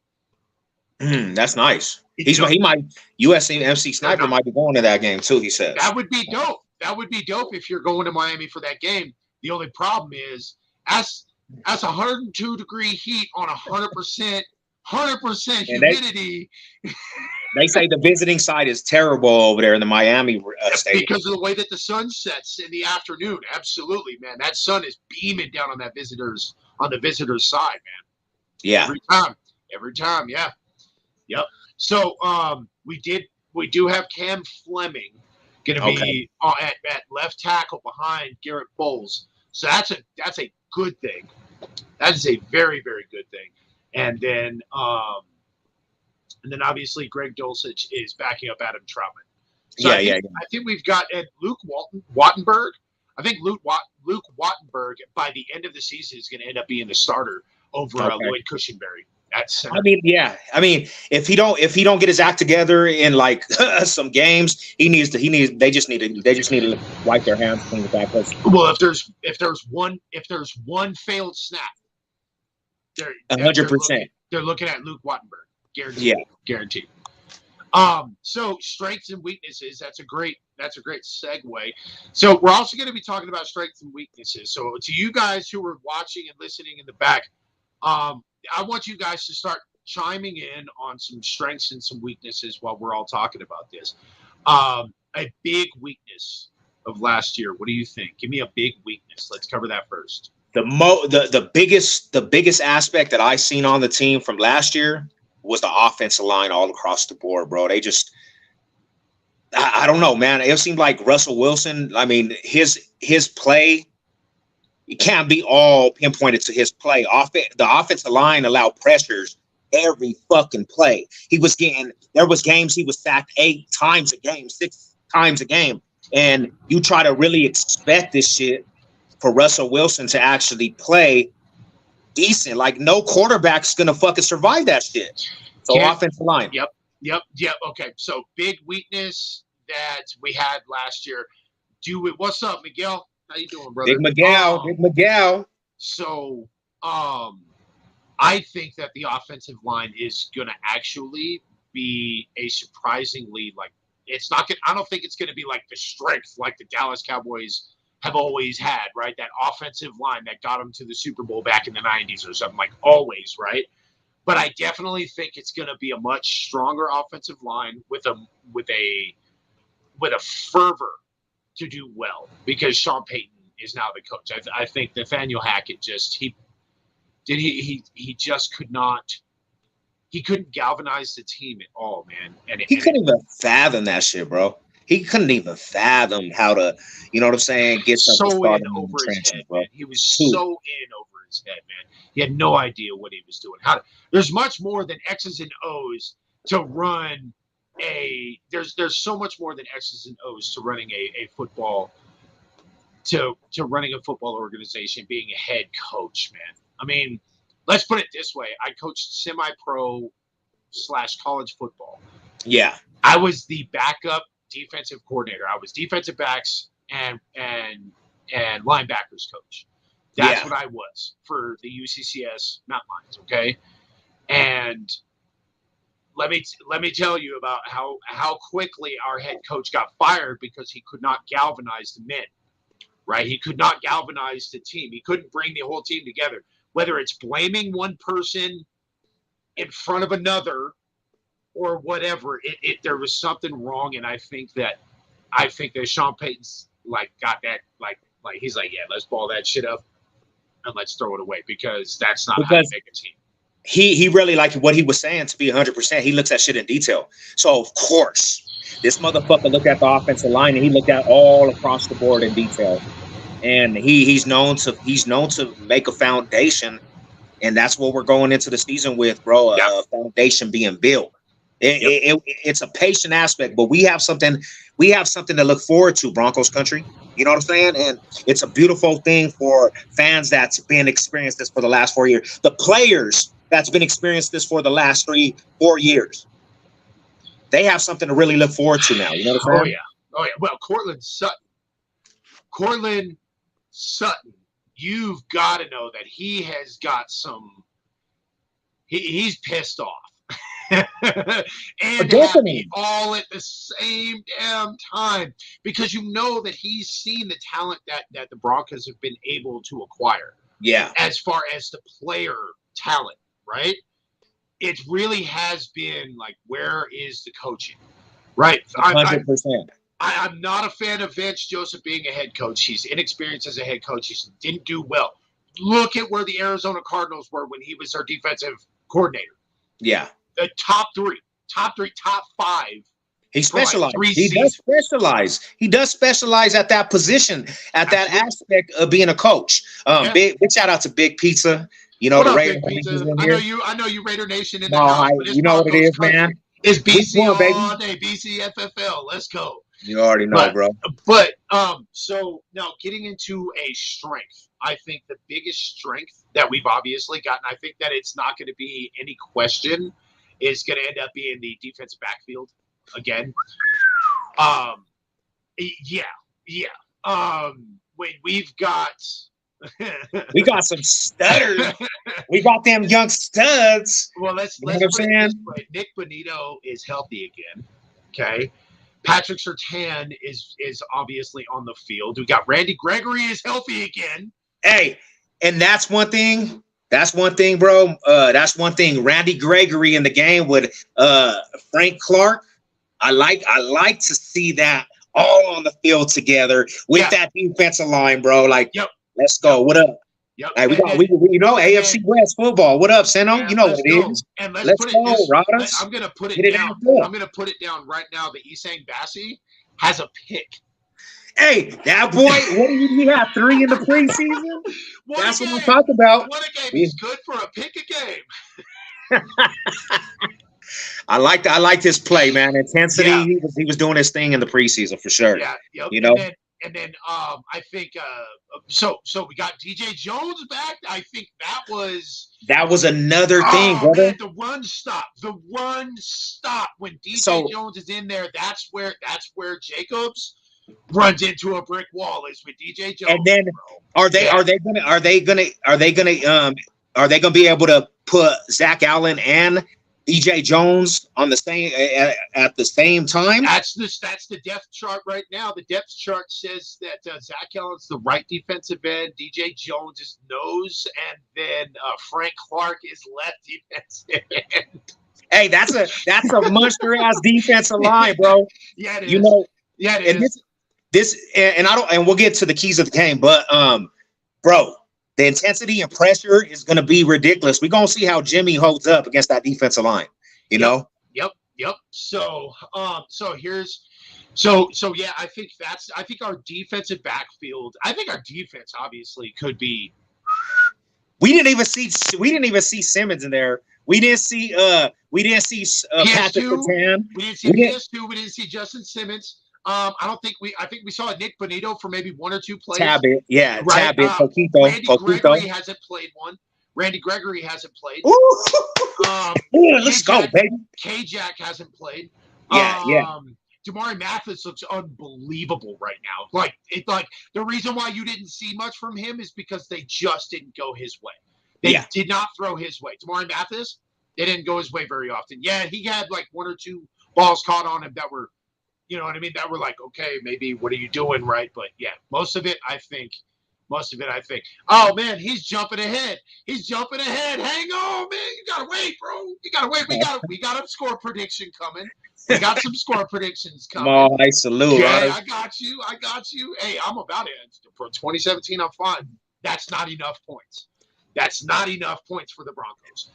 That's nice. He might USMC Sniper might be going to that game too. He says that would be dope. That would be dope if you're going to Miami for that game. The only problem is as 102-degree heat on 100% humidity. They say the visiting side is terrible over there in the Miami stadium because of the way that the sun sets in the afternoon. Absolutely, man. That sun is beaming down on the visitors' side, man. Yeah. Every time. Yeah. Yep. So we do have Cam Fleming going to be at left tackle behind Garrett Bowles. So that's a good thing. That is a very, very good thing. And then obviously Greg Dulcich is backing up Adam Troutman. So I think we've got Luke Wattenberg. I think Luke Wattenberg by the end of the season is going to end up being the starter over Lloyd Cushenberry at center. I mean, if he don't get his act together in like some games, they just need to wipe their hands clean with that person. Well, if there's one failed snap, 100%. They're looking at Luke Wattenberg. Guaranteed. Yeah. Guaranteed. So strengths and weaknesses, that's a great segue. So we're also going to be talking about strengths and weaknesses. So to you guys who are watching and listening in the back, I want you guys to start chiming in on some strengths and some weaknesses while we're all talking about this. A big weakness of last year. What do you think? Give me a big weakness. Let's cover that first. The biggest aspect that I seen on the team from last year was the offensive line all across the board, bro. They just I don't know, man. It seemed like Russell Wilson, I mean, his play, it can't be all pinpointed to his play. The offensive line allowed pressures every fucking play. There was games he was sacked 8 times a game, 6 times a game. And you try to really expect this shit for Russell Wilson to actually play decent. Like, no quarterback's going to fucking survive that shit. So offensive line. Yep. Okay. So big weakness that we had last year. What's up, Miguel? How you doing, brother? Big Miguel. So, I think that the offensive line is going to actually be a surprisingly, like, I don't think it's going to be like the strength like the Dallas Cowboys have always had, right? That offensive line that got them to the Super Bowl back in the 90s or something, like always, right? But I definitely think it's going to be a much stronger offensive line with a fervor to do well, because Sean Payton is now the coach. I think Nathaniel Hackett he couldn't galvanize the team at all, man. And he couldn't even fathom that shit, bro. He couldn't even fathom how to, you know what I'm saying, get something started over in the his head, bro. man. He was so in over his head, man. He had no idea what he was doing. There's much more than X's and O's to run there's so much more than X's and O's to running a football to running a football organization, being a head coach, man. I mean, let's put it this way. I coached semi-pro / college football. Yeah. I was the backup defensive coordinator. I was defensive backs and linebackers coach. That's what I was for the UCCS Mountain Lions, okay? And let me tell you about how quickly our head coach got fired because he could not galvanize the men, right? He could not galvanize the team. He couldn't bring the whole team together. Whether it's blaming one person in front of another or whatever, there was something wrong. And I think that Sean Payton's got that he's like, yeah, let's ball that shit up and let's throw it away, because that's not how you make a team. He really liked what he was saying, to be 100%. He looks at shit in detail. So of course, this motherfucker looked at the offensive line and he looked at all across the board in detail. And he's known to make a foundation, and that's what we're going into the season with, bro. A foundation being built. It's a patient aspect, but we have something to look forward to, Broncos country. You know what I'm saying? And it's a beautiful thing for fans that's been experienced this for the last 4 years. The players that's been experienced this for the last 3-4 years. They have something to really look forward to now. You know what I'm saying? Oh yeah. Well, Cortland Sutton, you've got to know that he has got some. He's pissed off. And happy all at the same damn time, because you know that he's seen the talent that the Broncos have been able to acquire. Yeah. As far as the player talent, right? It really has been like, where is the coaching? Right. 100%. I'm not a fan of Vance Joseph being a head coach. He's inexperienced as a head coach. He didn't do well. Look at where the Arizona Cardinals were when he was their defensive coordinator. Yeah. The top 5. He specialized. He does specialize at that position, at that aspect of being a coach. Big shout out to Big Pizza. You know, the Raider Nation. I know you Raider Nation in the house. You know what it is, man. It's BC all day. BCFFL. Let's go. You already know, bro. But so now getting into a strength, I think the biggest strength that we've obviously gotten, I think that it's not going to be any question, is going to end up being the defensive backfield again. When we've got we got some stutters. We got them young studs. Well, let's put it this way. Nick Bonito is healthy again. Okay. Patrick Surtain is obviously on the field. We got Randy Gregory is healthy again. Hey, and that's one thing That's one thing, bro. That's one thing. Randy Gregory in the game with Frank Clark. I like to see that all on the field together with that defensive line, bro. Like, let's go. What up? Yep. Hey, we AFC West football. What up, Seno? You know what it is. And let's put go, this. Rodders. I'm gonna put it down. I'm gonna put it down right now. That Isang Bassi has a pick. Hey, that boy, what did he have? 3 in the preseason? That's what I'm talking about. What a game. He's good for a pick a game. I liked his play, man. Intensity. Yeah. He was doing his thing in the preseason for sure. Yeah, yep. You know. And then I think so we got DJ Jones back. I think that was another thing, brother. Man, the run stop when DJ Jones is in there. That's where Jacobs runs into a brick wall is with DJ Jones. And then are they gonna be able to put Zach Allen and DJ Jones on the same at the same time? That's the depth chart right now. The depth chart says that Zach Allen's the right defensive end, DJ Jones is nose, and then Frank Clark is left defensive end. Hey, that's a monster ass defensive line, bro. Yeah, it is. You know, yeah, it is. And we'll get to the keys of the game, but bro, the intensity and pressure is going to be ridiculous. We're going to see how Jimmy holds up against that defensive line, you know? Yep. So yeah, I think our defensive backfield, I think our defense obviously could be. We didn't even see Simmons in there. We didn't see Patrick Surtain. We didn't see PS2. We didn't see Justin Simmons. I think we saw Nick Bonito for maybe 1 or 2 plays. Tabit. Coquito. Gregory hasn't played one. Randy Gregory hasn't played. Let's go, baby. K-Jack hasn't played. Yeah. Damari Mathis looks unbelievable right now. Like the reason why you didn't see much from him is because they just didn't go his way. They did not throw his way. Damari Mathis, they didn't go his way very often. Yeah, he had like 1 or 2 balls caught on him that were, you know what I mean? That were like, okay, maybe what are you doing right? But yeah, most of it, I think. Oh man, he's jumping ahead. Hang on, man. You gotta wait, bro. You gotta wait. We got a score prediction coming. We got some score predictions coming. Oh, I salute. Okay, I got you. Hey, I'm about it. For 2017, I'm fine. That's not enough points. That's not enough points for the Broncos.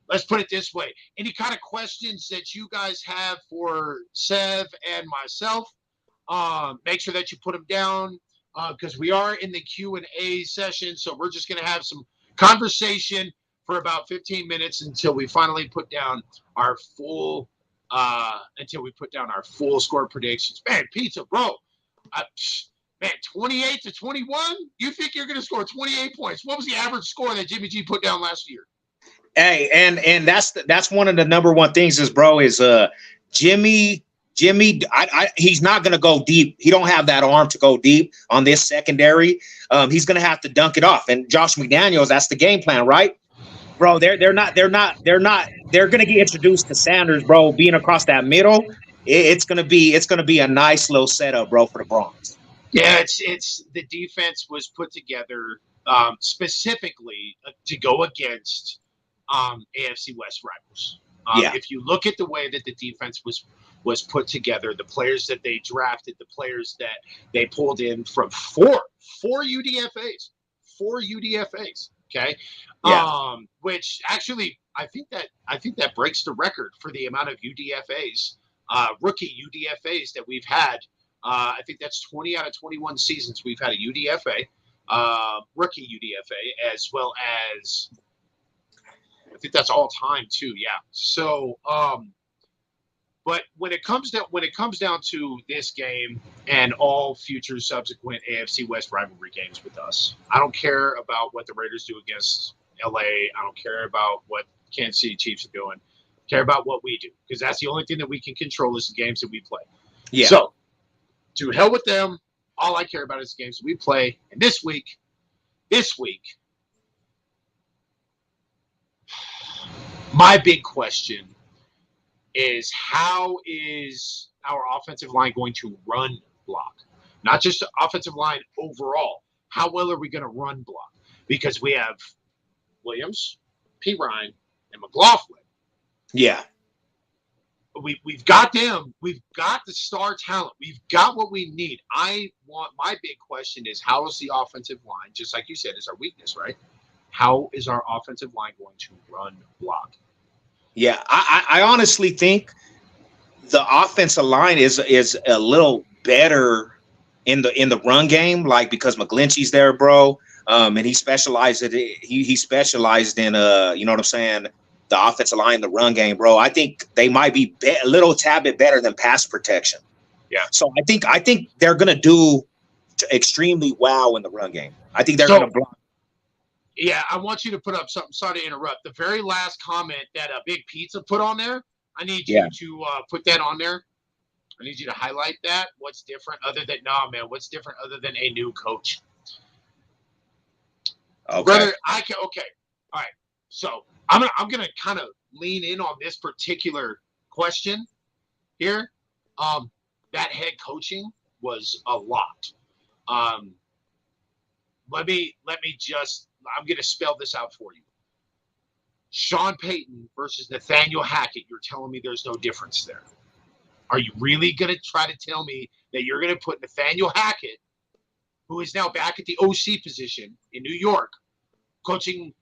Let's put it this way. Any kind of questions that you guys have for Sev and myself, make sure that you put them down because we are in the Q&A session. So we're just going to have some conversation for about 15 minutes until we finally put down our full score predictions. Man, pizza, bro. Man, 28-21? You think you're going to score 28 points? What was the average score that Jimmy G put down last year? Hey, and that's one of the number one things is Jimmy. He's not gonna go deep. He don't have that arm to go deep on this secondary. He's gonna have to dunk it off. And Josh McDaniels, that's the game plan, right, bro? They're gonna get introduced to Sanders, bro. Being across that middle, it's gonna be a nice little setup, bro, for the Broncos. Yeah, it's the defense was put together specifically to go against AFC West rivals. If you look at the way that the defense was put together, the players that they drafted, the players that they pulled in from four UDFAs, okay, which actually I think that breaks the record for the amount of UDFAs, rookie UDFAs that we've had. I think that's 20 out of 21 seasons we've had a UDFA, rookie UDFA, as well as. I think that's all time too. Yeah. So, but when it comes down to this game and all future subsequent AFC West rivalry games with us, I don't care about what the Raiders do against LA. I don't care about what Kansas City Chiefs are doing. I care about what we do because that's the only thing that we can control is the games that we play. Yeah. So, to hell with them. All I care about is the games that we play. And this week. My big question is how is our offensive line going to run block? Not just the offensive line overall. How well are we going to run block? Because we have Williams, P. Ryan, and McLaughlin. Yeah. We've got them. We've got the star talent. We've got what we need. My big question is, how is the offensive line, just like you said, is our weakness, right? How is our offensive line going to run block? Yeah, I honestly think the offensive line is a little better in the run game, like because McGlinchey's there, bro. And he specialized in you know what I'm saying, the offensive line, the run game, bro. I think they might be a little tad bit better than pass protection. Yeah. So I think they're gonna do extremely well in the run game. I think they're gonna block. Yeah, I want you to put up something. Sorry to interrupt. The very last comment that Big Pizza put on there, I need you to put that on there. I need you to highlight that. What's different other than what's different other than a new coach? Okay. Brother, okay. All right. So I'm gonna kind of lean in on this particular question here. That head coaching was a lot. Let me just. I'm going to spell this out for you. Sean Payton versus Nathaniel Hackett. You're telling me there's no difference there. Are you really going to try to tell me that you're going to put Nathaniel Hackett, who is now back at the OC position in New York, coaching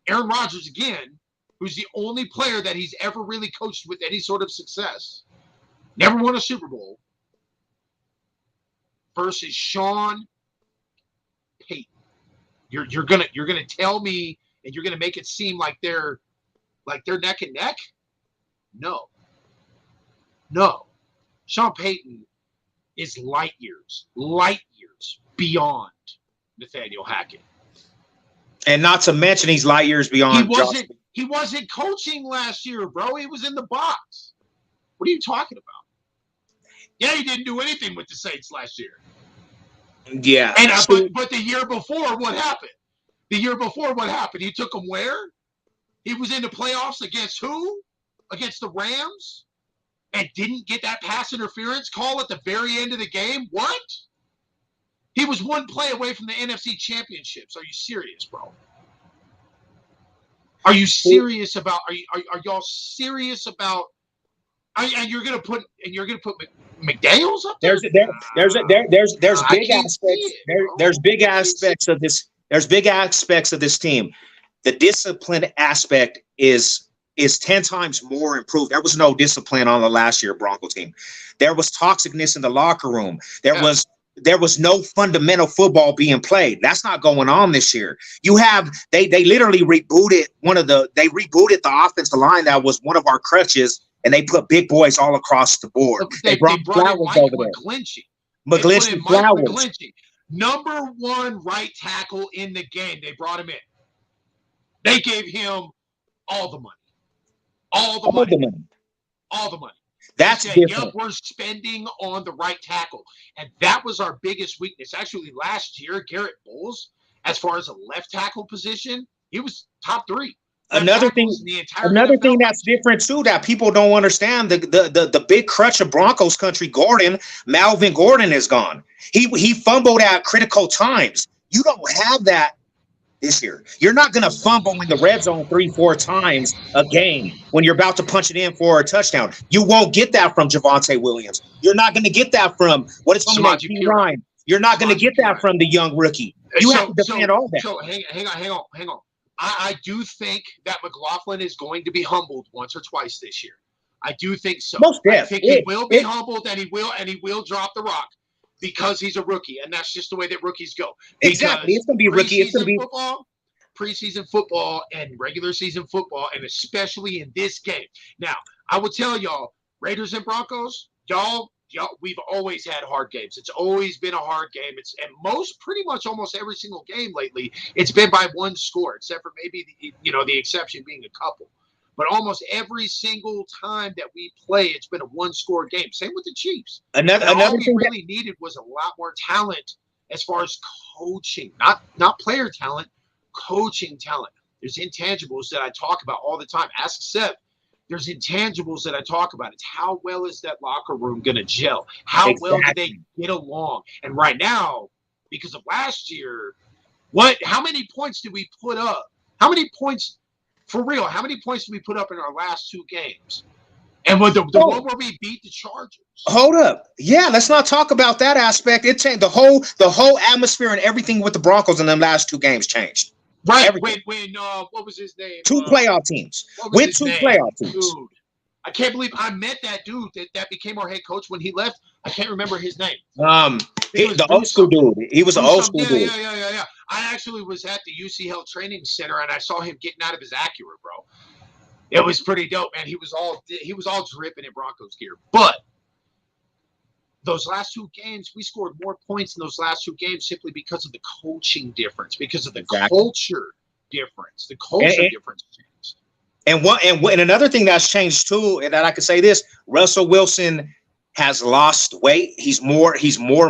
Aaron Rodgers again, who's the only player that he's ever really coached with any sort of success, never won a Super Bowl, versus Sean Payton? You're gonna tell me, and you're gonna make it seem like they're neck and neck? No. Sean Payton is light years beyond Nathaniel Hackett. And not to mention he's light years beyond. He wasn't coaching last year, bro. He was in the box. What are you talking about? Yeah, he didn't do anything with the Saints last year. Yeah. And but the year before, what happened? He took them where? He was in the playoffs against who? Against the Rams? And didn't get that pass interference call at the very end of the game? What? He was one play away from the NFC Championships. Are you serious, bro? Are you serious about? Are y'all serious about? And you're gonna put McDaniels up there? There's big aspects. There's big aspects of this. There's big aspects of this team. The discipline aspect is 10 times more improved. There was no discipline on the last year Bronco team. There was toxicness in the locker room. There was no fundamental football being played. That's not going on this year. You have they literally rebooted the offensive line that was one of our crutches, and they put big boys all across the board. They brought Flowers over there. McGlinchey, Flowers. Number one right tackle in the game. They brought him in. They gave him all the money. All the money. That's said, different. Yep, we're spending on the right tackle. And that was our biggest weakness. Actually, last year, Garrett Bowles, as far as a left tackle position, he was top 3. Another thing that's different too that people don't understand, the big crutch of Broncos country, Melvin Gordon is gone. He fumbled at critical times. You don't have that this year. You're not going to fumble in the red zone 3-4 times a game when you're about to punch it in for a touchdown. You won't get that from Javonte Williams. You're not going to get that from P. Ryan. You're not going to get that from the young rookie. You have to defend all that. So hang on. I do think that McLaughlin is going to be humbled once or twice this year. I do think so. I think he will be humbled, and he will drop the rock because he's a rookie, and that's just the way that rookies go. Exactly, it's going to be rookie. It's going to be preseason football and regular season football, and especially in this game. Now, I will tell y'all, Raiders and Broncos, y'all, we've always had hard games. It's always been a hard game. Pretty much almost every single game lately, it's been by one score, except for maybe the exception being a couple. But almost every single time that we play, it's been a one-score game. Same with the Chiefs. Another thing we really needed was a lot more talent as far as coaching, not player talent, coaching talent. There's intangibles that I talk about all the time. Ask Seth. There's intangibles that I talk about. It's how well is that locker room going to gel? How well do they get along? And right now, because of last year, how many points did we put up? How many points, for real, how many points did we put up in our last 2 games? And with the one where we beat the Chargers. Hold up. Yeah, let's not talk about that aspect. It changed the whole atmosphere and everything with the Broncos in them last 2 games changed. Right. Everything. When what was his name? 2 playoff teams. With 2 playoff teams. Dude. I can't believe I met that dude that became our head coach when he left. I can't remember his name. The old school dude. He was an old school dude. Yeah. I actually was at the UC Health Training Center and I saw him getting out of his Acura, bro. It was pretty dope, man. He was all dripping in Broncos gear. But those last 2 games, we scored more points in those last 2 games simply because of the coaching difference, because of the culture difference. The culture difference changed. And another thing that's changed too, and that I could say this, Russell Wilson has lost weight. He's more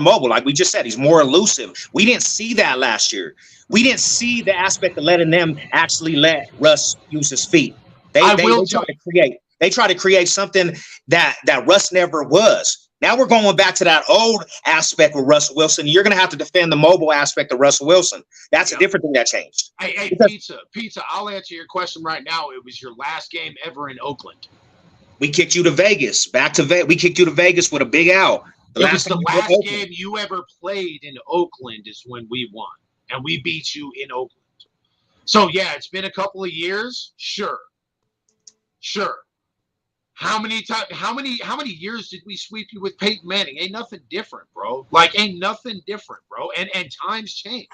mobile. Like we just said, he's more elusive. We didn't see that last year. We didn't see the aspect of letting them actually let Russ use his feet. They try to create something that Russ never was. Now we're going back to that old aspect with Russell Wilson. You're going to have to defend the mobile aspect of Russell Wilson. That's a different thing that changed. Hey, Pizza, I'll answer your question right now. It was your last game ever in Oakland. We kicked you to Vegas. We kicked you to Vegas with a big L. The last game you ever played in Oakland is when we won, and we beat you in Oakland. So, yeah, it's been a couple of years. Sure. How many years did we sweep you with Peyton Manning? Ain't nothing different, bro. Ain't nothing different, bro. And times change.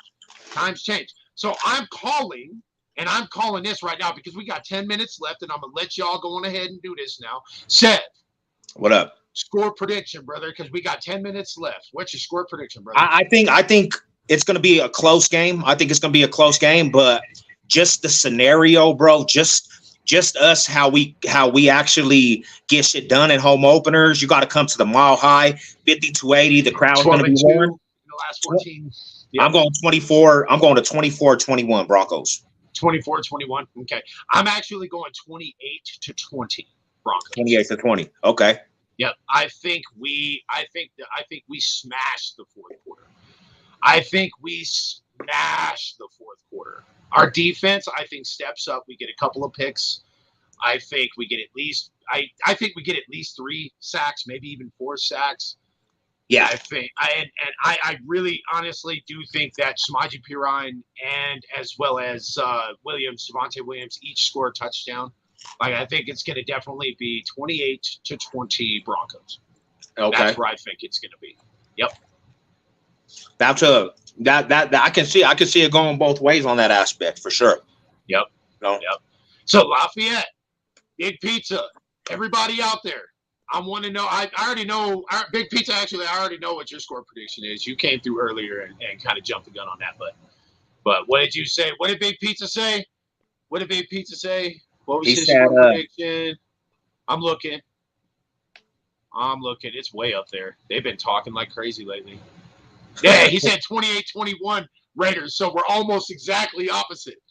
So I'm calling this right now because we got 10 minutes left, and I'm gonna let y'all go on ahead and do this now. Seth, what up? Score prediction, brother, because we got 10 minutes left. What's your score prediction, brother? I think it's gonna be a close game. But just the scenario, bro, just us, how we actually get shit done at home openers. You got to come to the Mile High, 50-80. The crowd's going to be roaring. The last 14. Yep. I'm going 24. I'm going to 24-21 Broncos. 24-21. Okay. I'm actually going 28-20 Broncos. 28-20. Okay. Yep. I think we smashed the fourth quarter. I think we smashed the fourth quarter. Our defense, I think, steps up. We get a couple of picks. I think we get at least 3 sacks, maybe even 4 sacks. Yeah, I really honestly do think that Samaje Perine and as well as Javonte Williams each score a touchdown. I think it's going to definitely be 28-20 Broncos. Okay, that's where I think it's going to be. Yep. That's that I can see it going both ways on that aspect for sure. Yep. Yep. So Lafayette, Big Pizza, everybody out there, I want to know. I already know. Big Pizza, actually, I already know what your score prediction is. You came through earlier and kind of jumped the gun on that, but what did you say? What did Big Pizza say? What was his score prediction? I'm looking. It's way up there. They've been talking like crazy lately. Yeah, he said 28-21 Raiders, so we're almost exactly opposite.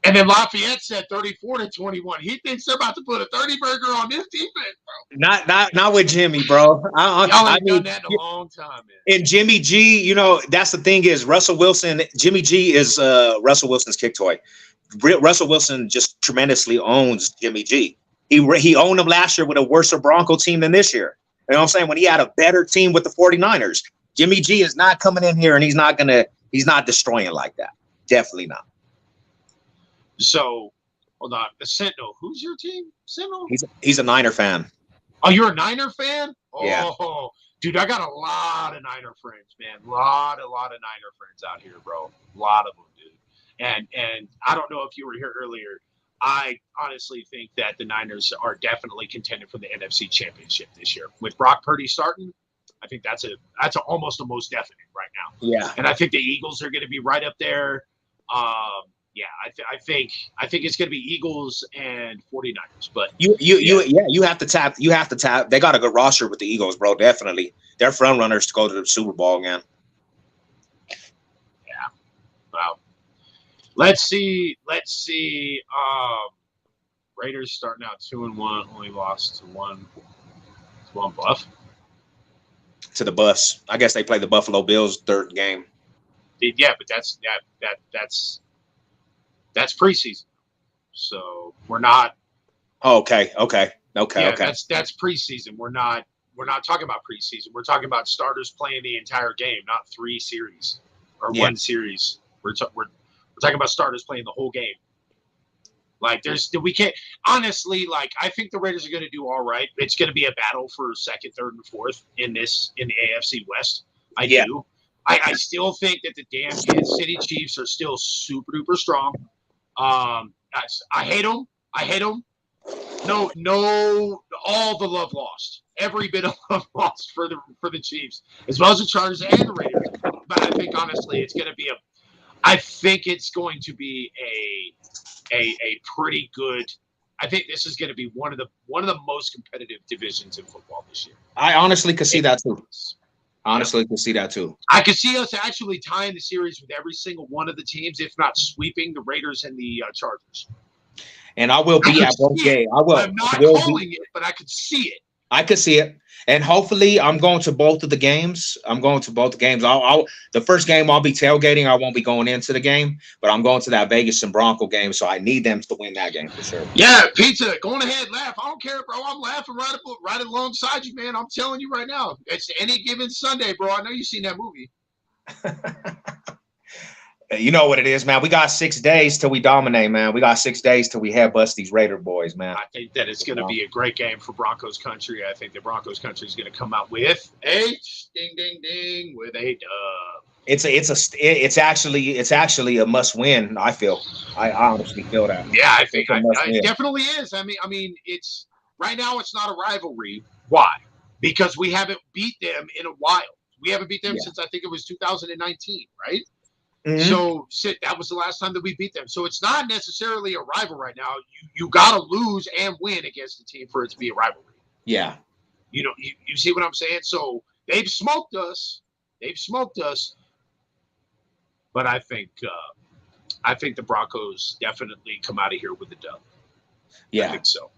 And then Lafayette said 34-21. He thinks they're about to put a 30-burger on this defense, bro. Not with Jimmy, bro. Y'all ain't done that in a long time, man. And Jimmy G, that's the thing is Russell Wilson. Jimmy G is Russell Wilson's kick toy. Russell Wilson just tremendously owns Jimmy G. He owned him last year with a worse Bronco team than this year. You know what I'm saying? When he had a better team with the 49ers, Jimmy G is not coming in here and he's not destroying like that. Definitely not. So, hold on. The Sentinel. Who's your team? Sentinel? He's a Niner fan. Oh, you're a Niner fan? Oh, yeah. Dude, I got a lot of Niner friends, man. A lot of Niner friends out here, bro. A lot of them, dude. And I don't know if you were here earlier. I honestly think that the Niners are definitely contending for the NFC Championship this year. With Brock Purdy starting, I think that's almost a most definite right now. Yeah. And I think the Eagles are going to be right up there. Yeah, I think it's going to be Eagles and 49ers. But you have to tap. They got a good roster with the Eagles, bro. Definitely, they're front runners to go to the Super Bowl again. Yeah. Wow. Let's see. Raiders starting out 2-1, only lost to one Buff. To the Buffs. I guess they play the Buffalo Bills third game. Yeah, but that's preseason. So we're not. Okay. Yeah, that's preseason. We're not talking about preseason. We're talking about starters playing the entire game, not 3 series or 1 series. We're talking about starters playing the whole game. Like we can't honestly, like, I think the Raiders are going to do all right. It's going to be a battle for second, third, and fourth in the AFC West. I do. I still think that the damn Kansas City Chiefs are still super duper strong. I hate them. No, all the love lost. Every bit of love lost for the Chiefs, as well as the Chargers and the Raiders. But I think honestly, it's going to be a pretty good. I think this is going to be one of the most competitive divisions in football this year. I honestly could see that too. I could see us actually tying the series with every single one of the teams, if not sweeping the Raiders and the Chargers. And I will be at both games. I'm not calling it, but I could see it. I could see it. And hopefully I'm going to both of the games. The first game I'll be tailgating. I won't be going into the game, but I'm going to that Vegas and Bronco game. So I need them to win that game for sure. Yeah, Pizza, go on ahead, laugh. I don't care, bro. I'm laughing right alongside you, man. I'm telling you right now. It's any given Sunday, bro. I know you've seen that movie. You know what it is, man. We got 6 days till we dominate, man. We got 6 days till we headbust these Raider boys, man. I think that it's going to be a great game for Broncos country. I think the Broncos country is going to come out with a ding with a dub. It's actually a must win. I honestly feel that. Yeah, I think it definitely is. I mean, it's right now. It's not a rivalry. Why? Because we haven't beat them in a while. We haven't beat them since I think it was 2019, right? Mm-hmm. So that was the last time that we beat them. So it's not necessarily a rival right now. You got to lose and win against the team for it to be a rivalry. Yeah. You know, you see what I'm saying? So they've smoked us. But I think the Broncos definitely come out of here with a dub. Yeah. I think so.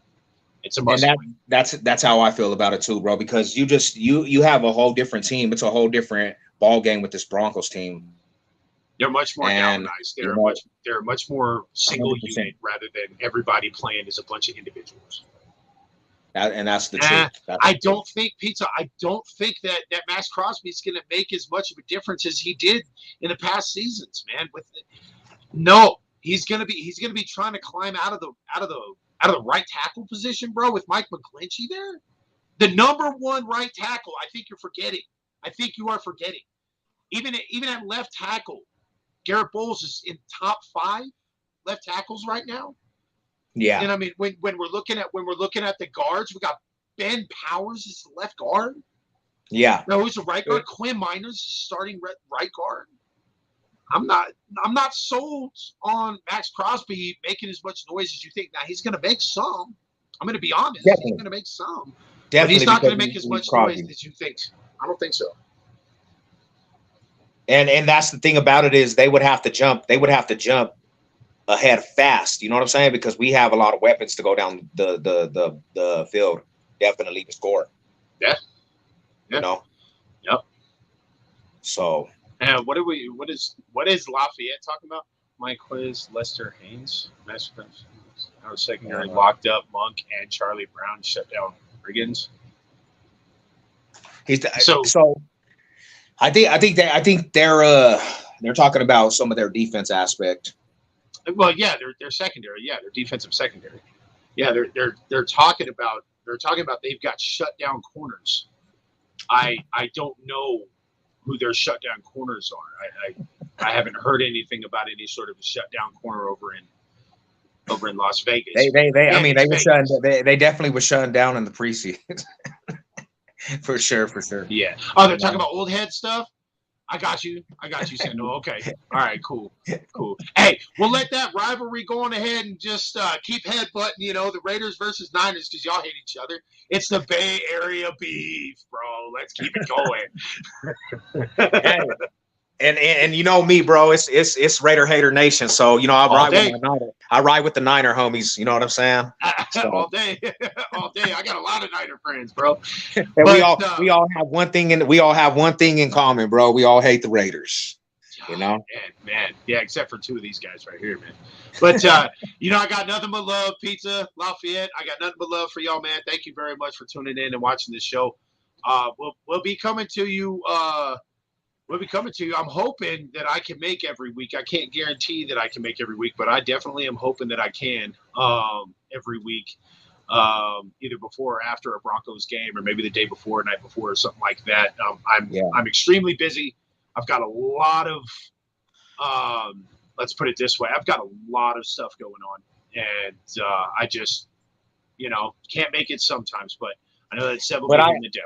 It's a must win. That's how I feel about it too, bro, because you have a whole different team. It's a whole different ball game with this Broncos team. They're much more galvanized. They're much more single 100%. Unit rather than everybody playing as a bunch of individuals. And that's the truth. I don't think that Max Crosby is going to make as much of a difference as he did in the past seasons, man. He's going to be trying to climb out of the right tackle position, bro, with Mike McGlinchey there. The number 1 right tackle. I think you are forgetting. Even at left tackle, Garrett Bowles is in top 5 left tackles right now. Yeah. And I mean, when we're looking at the guards, we got Ben Powers as the left guard. Yeah. No, he's a right guard. Quinn Miners starting right guard. I'm not sold on Max Crosby making as much noise as you think. Now he's going to make some. I'm going to be honest. Definitely. He's going to make some. Definitely, but he's not going to make as much noise as you think. I don't think so. And that's the thing about it is they would have to jump ahead fast. You know what I'm saying? Because we have a lot of weapons to go down the field, definitely to score. Yeah. You know. Yep. So. And what is Lafayette talking about? Mike Quiz, Lester Haynes, our secondary locked up Monk and Charlie Brown shut down Riggins. So I think they're talking about some of their defense aspect. Well, yeah, they're secondary. Yeah, they're defensive secondary. Yeah, they're talking about they've got shut down corners. I don't know who their shutdown corners are. I haven't heard anything about any sort of a shutdown corner over in Las Vegas. They definitely were shutting down in the preseason. For sure. Yeah. Oh, they're talking about old head stuff? I got you, Sandal. Okay. All right, cool. Hey, we'll let that rivalry go on ahead and just keep headbutting, the Raiders versus Niners because y'all hate each other. It's the Bay Area beef, bro. Let's keep it going. Hey, and you know me, bro. It's Raider hater nation. So I ride with the Niner homies. You know what I'm saying? So. All day. I got a lot of Niner friends, bro. And we all have one thing in common, bro. We all hate the Raiders. You know? Man, yeah, except for two of these guys right here, man. But you know, I got nothing but love, Pizza Lafayette. I got nothing but love for y'all, man. Thank you very much for tuning in and watching this show. We'll be coming to you. We'll be coming to you. I'm hoping that I can make every week. I can't guarantee that I can make every week, but I definitely am hoping that I can every week, either before or after a Broncos game, or maybe the day before, or night before, or something like that. I'm extremely busy. I've got a lot of, let's put it this way, I've got a lot of stuff going on, and I just, you know, can't make it sometimes, but I know that Seb will be in the do.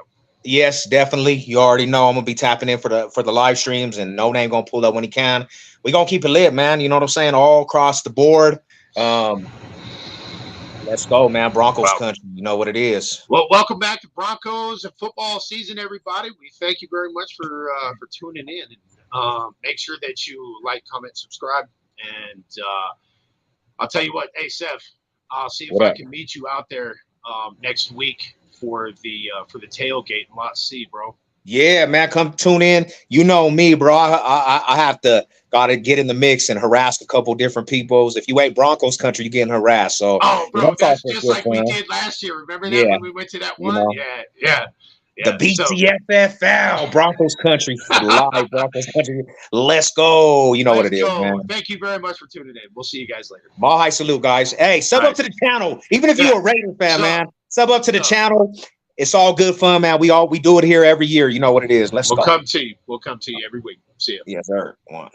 Yes, definitely. You already know I'm gonna be tapping in for the live streams, and No Name gonna pull up when he can. We gonna keep it lit, man. You know what I'm saying? All across the board. Let's go, man. Broncos country. You know what it is. Well, welcome back to Broncos and football season, everybody. We thank you very much for tuning in. And make sure that you like, comment, subscribe, and I'll tell you what. Hey, Seth, I'll see if I can meet you out there next week for the tailgate in Lot C, bro. Yeah, man, come tune in. You know me, bro. I have to gotta get in the mix and harass a couple different peoples. If you ain't Broncos country, you're getting harassed. So, bro, that's just like we did last year. Remember that when we went to that one? You know, yeah. The BTFFL Broncos country for live Broncos country. Let's go. You know what it is, man. Thank you very much for tuning in. We'll see you guys later. Ball high salute, guys. Hey, sub up to the channel. Even if you're a Raider fan, man, sub up to the channel. It's all good fun, man. We do it here every year. You know what it is. Let's go. We'll come to you. We'll come to you every week. See you. Yes, sir. One.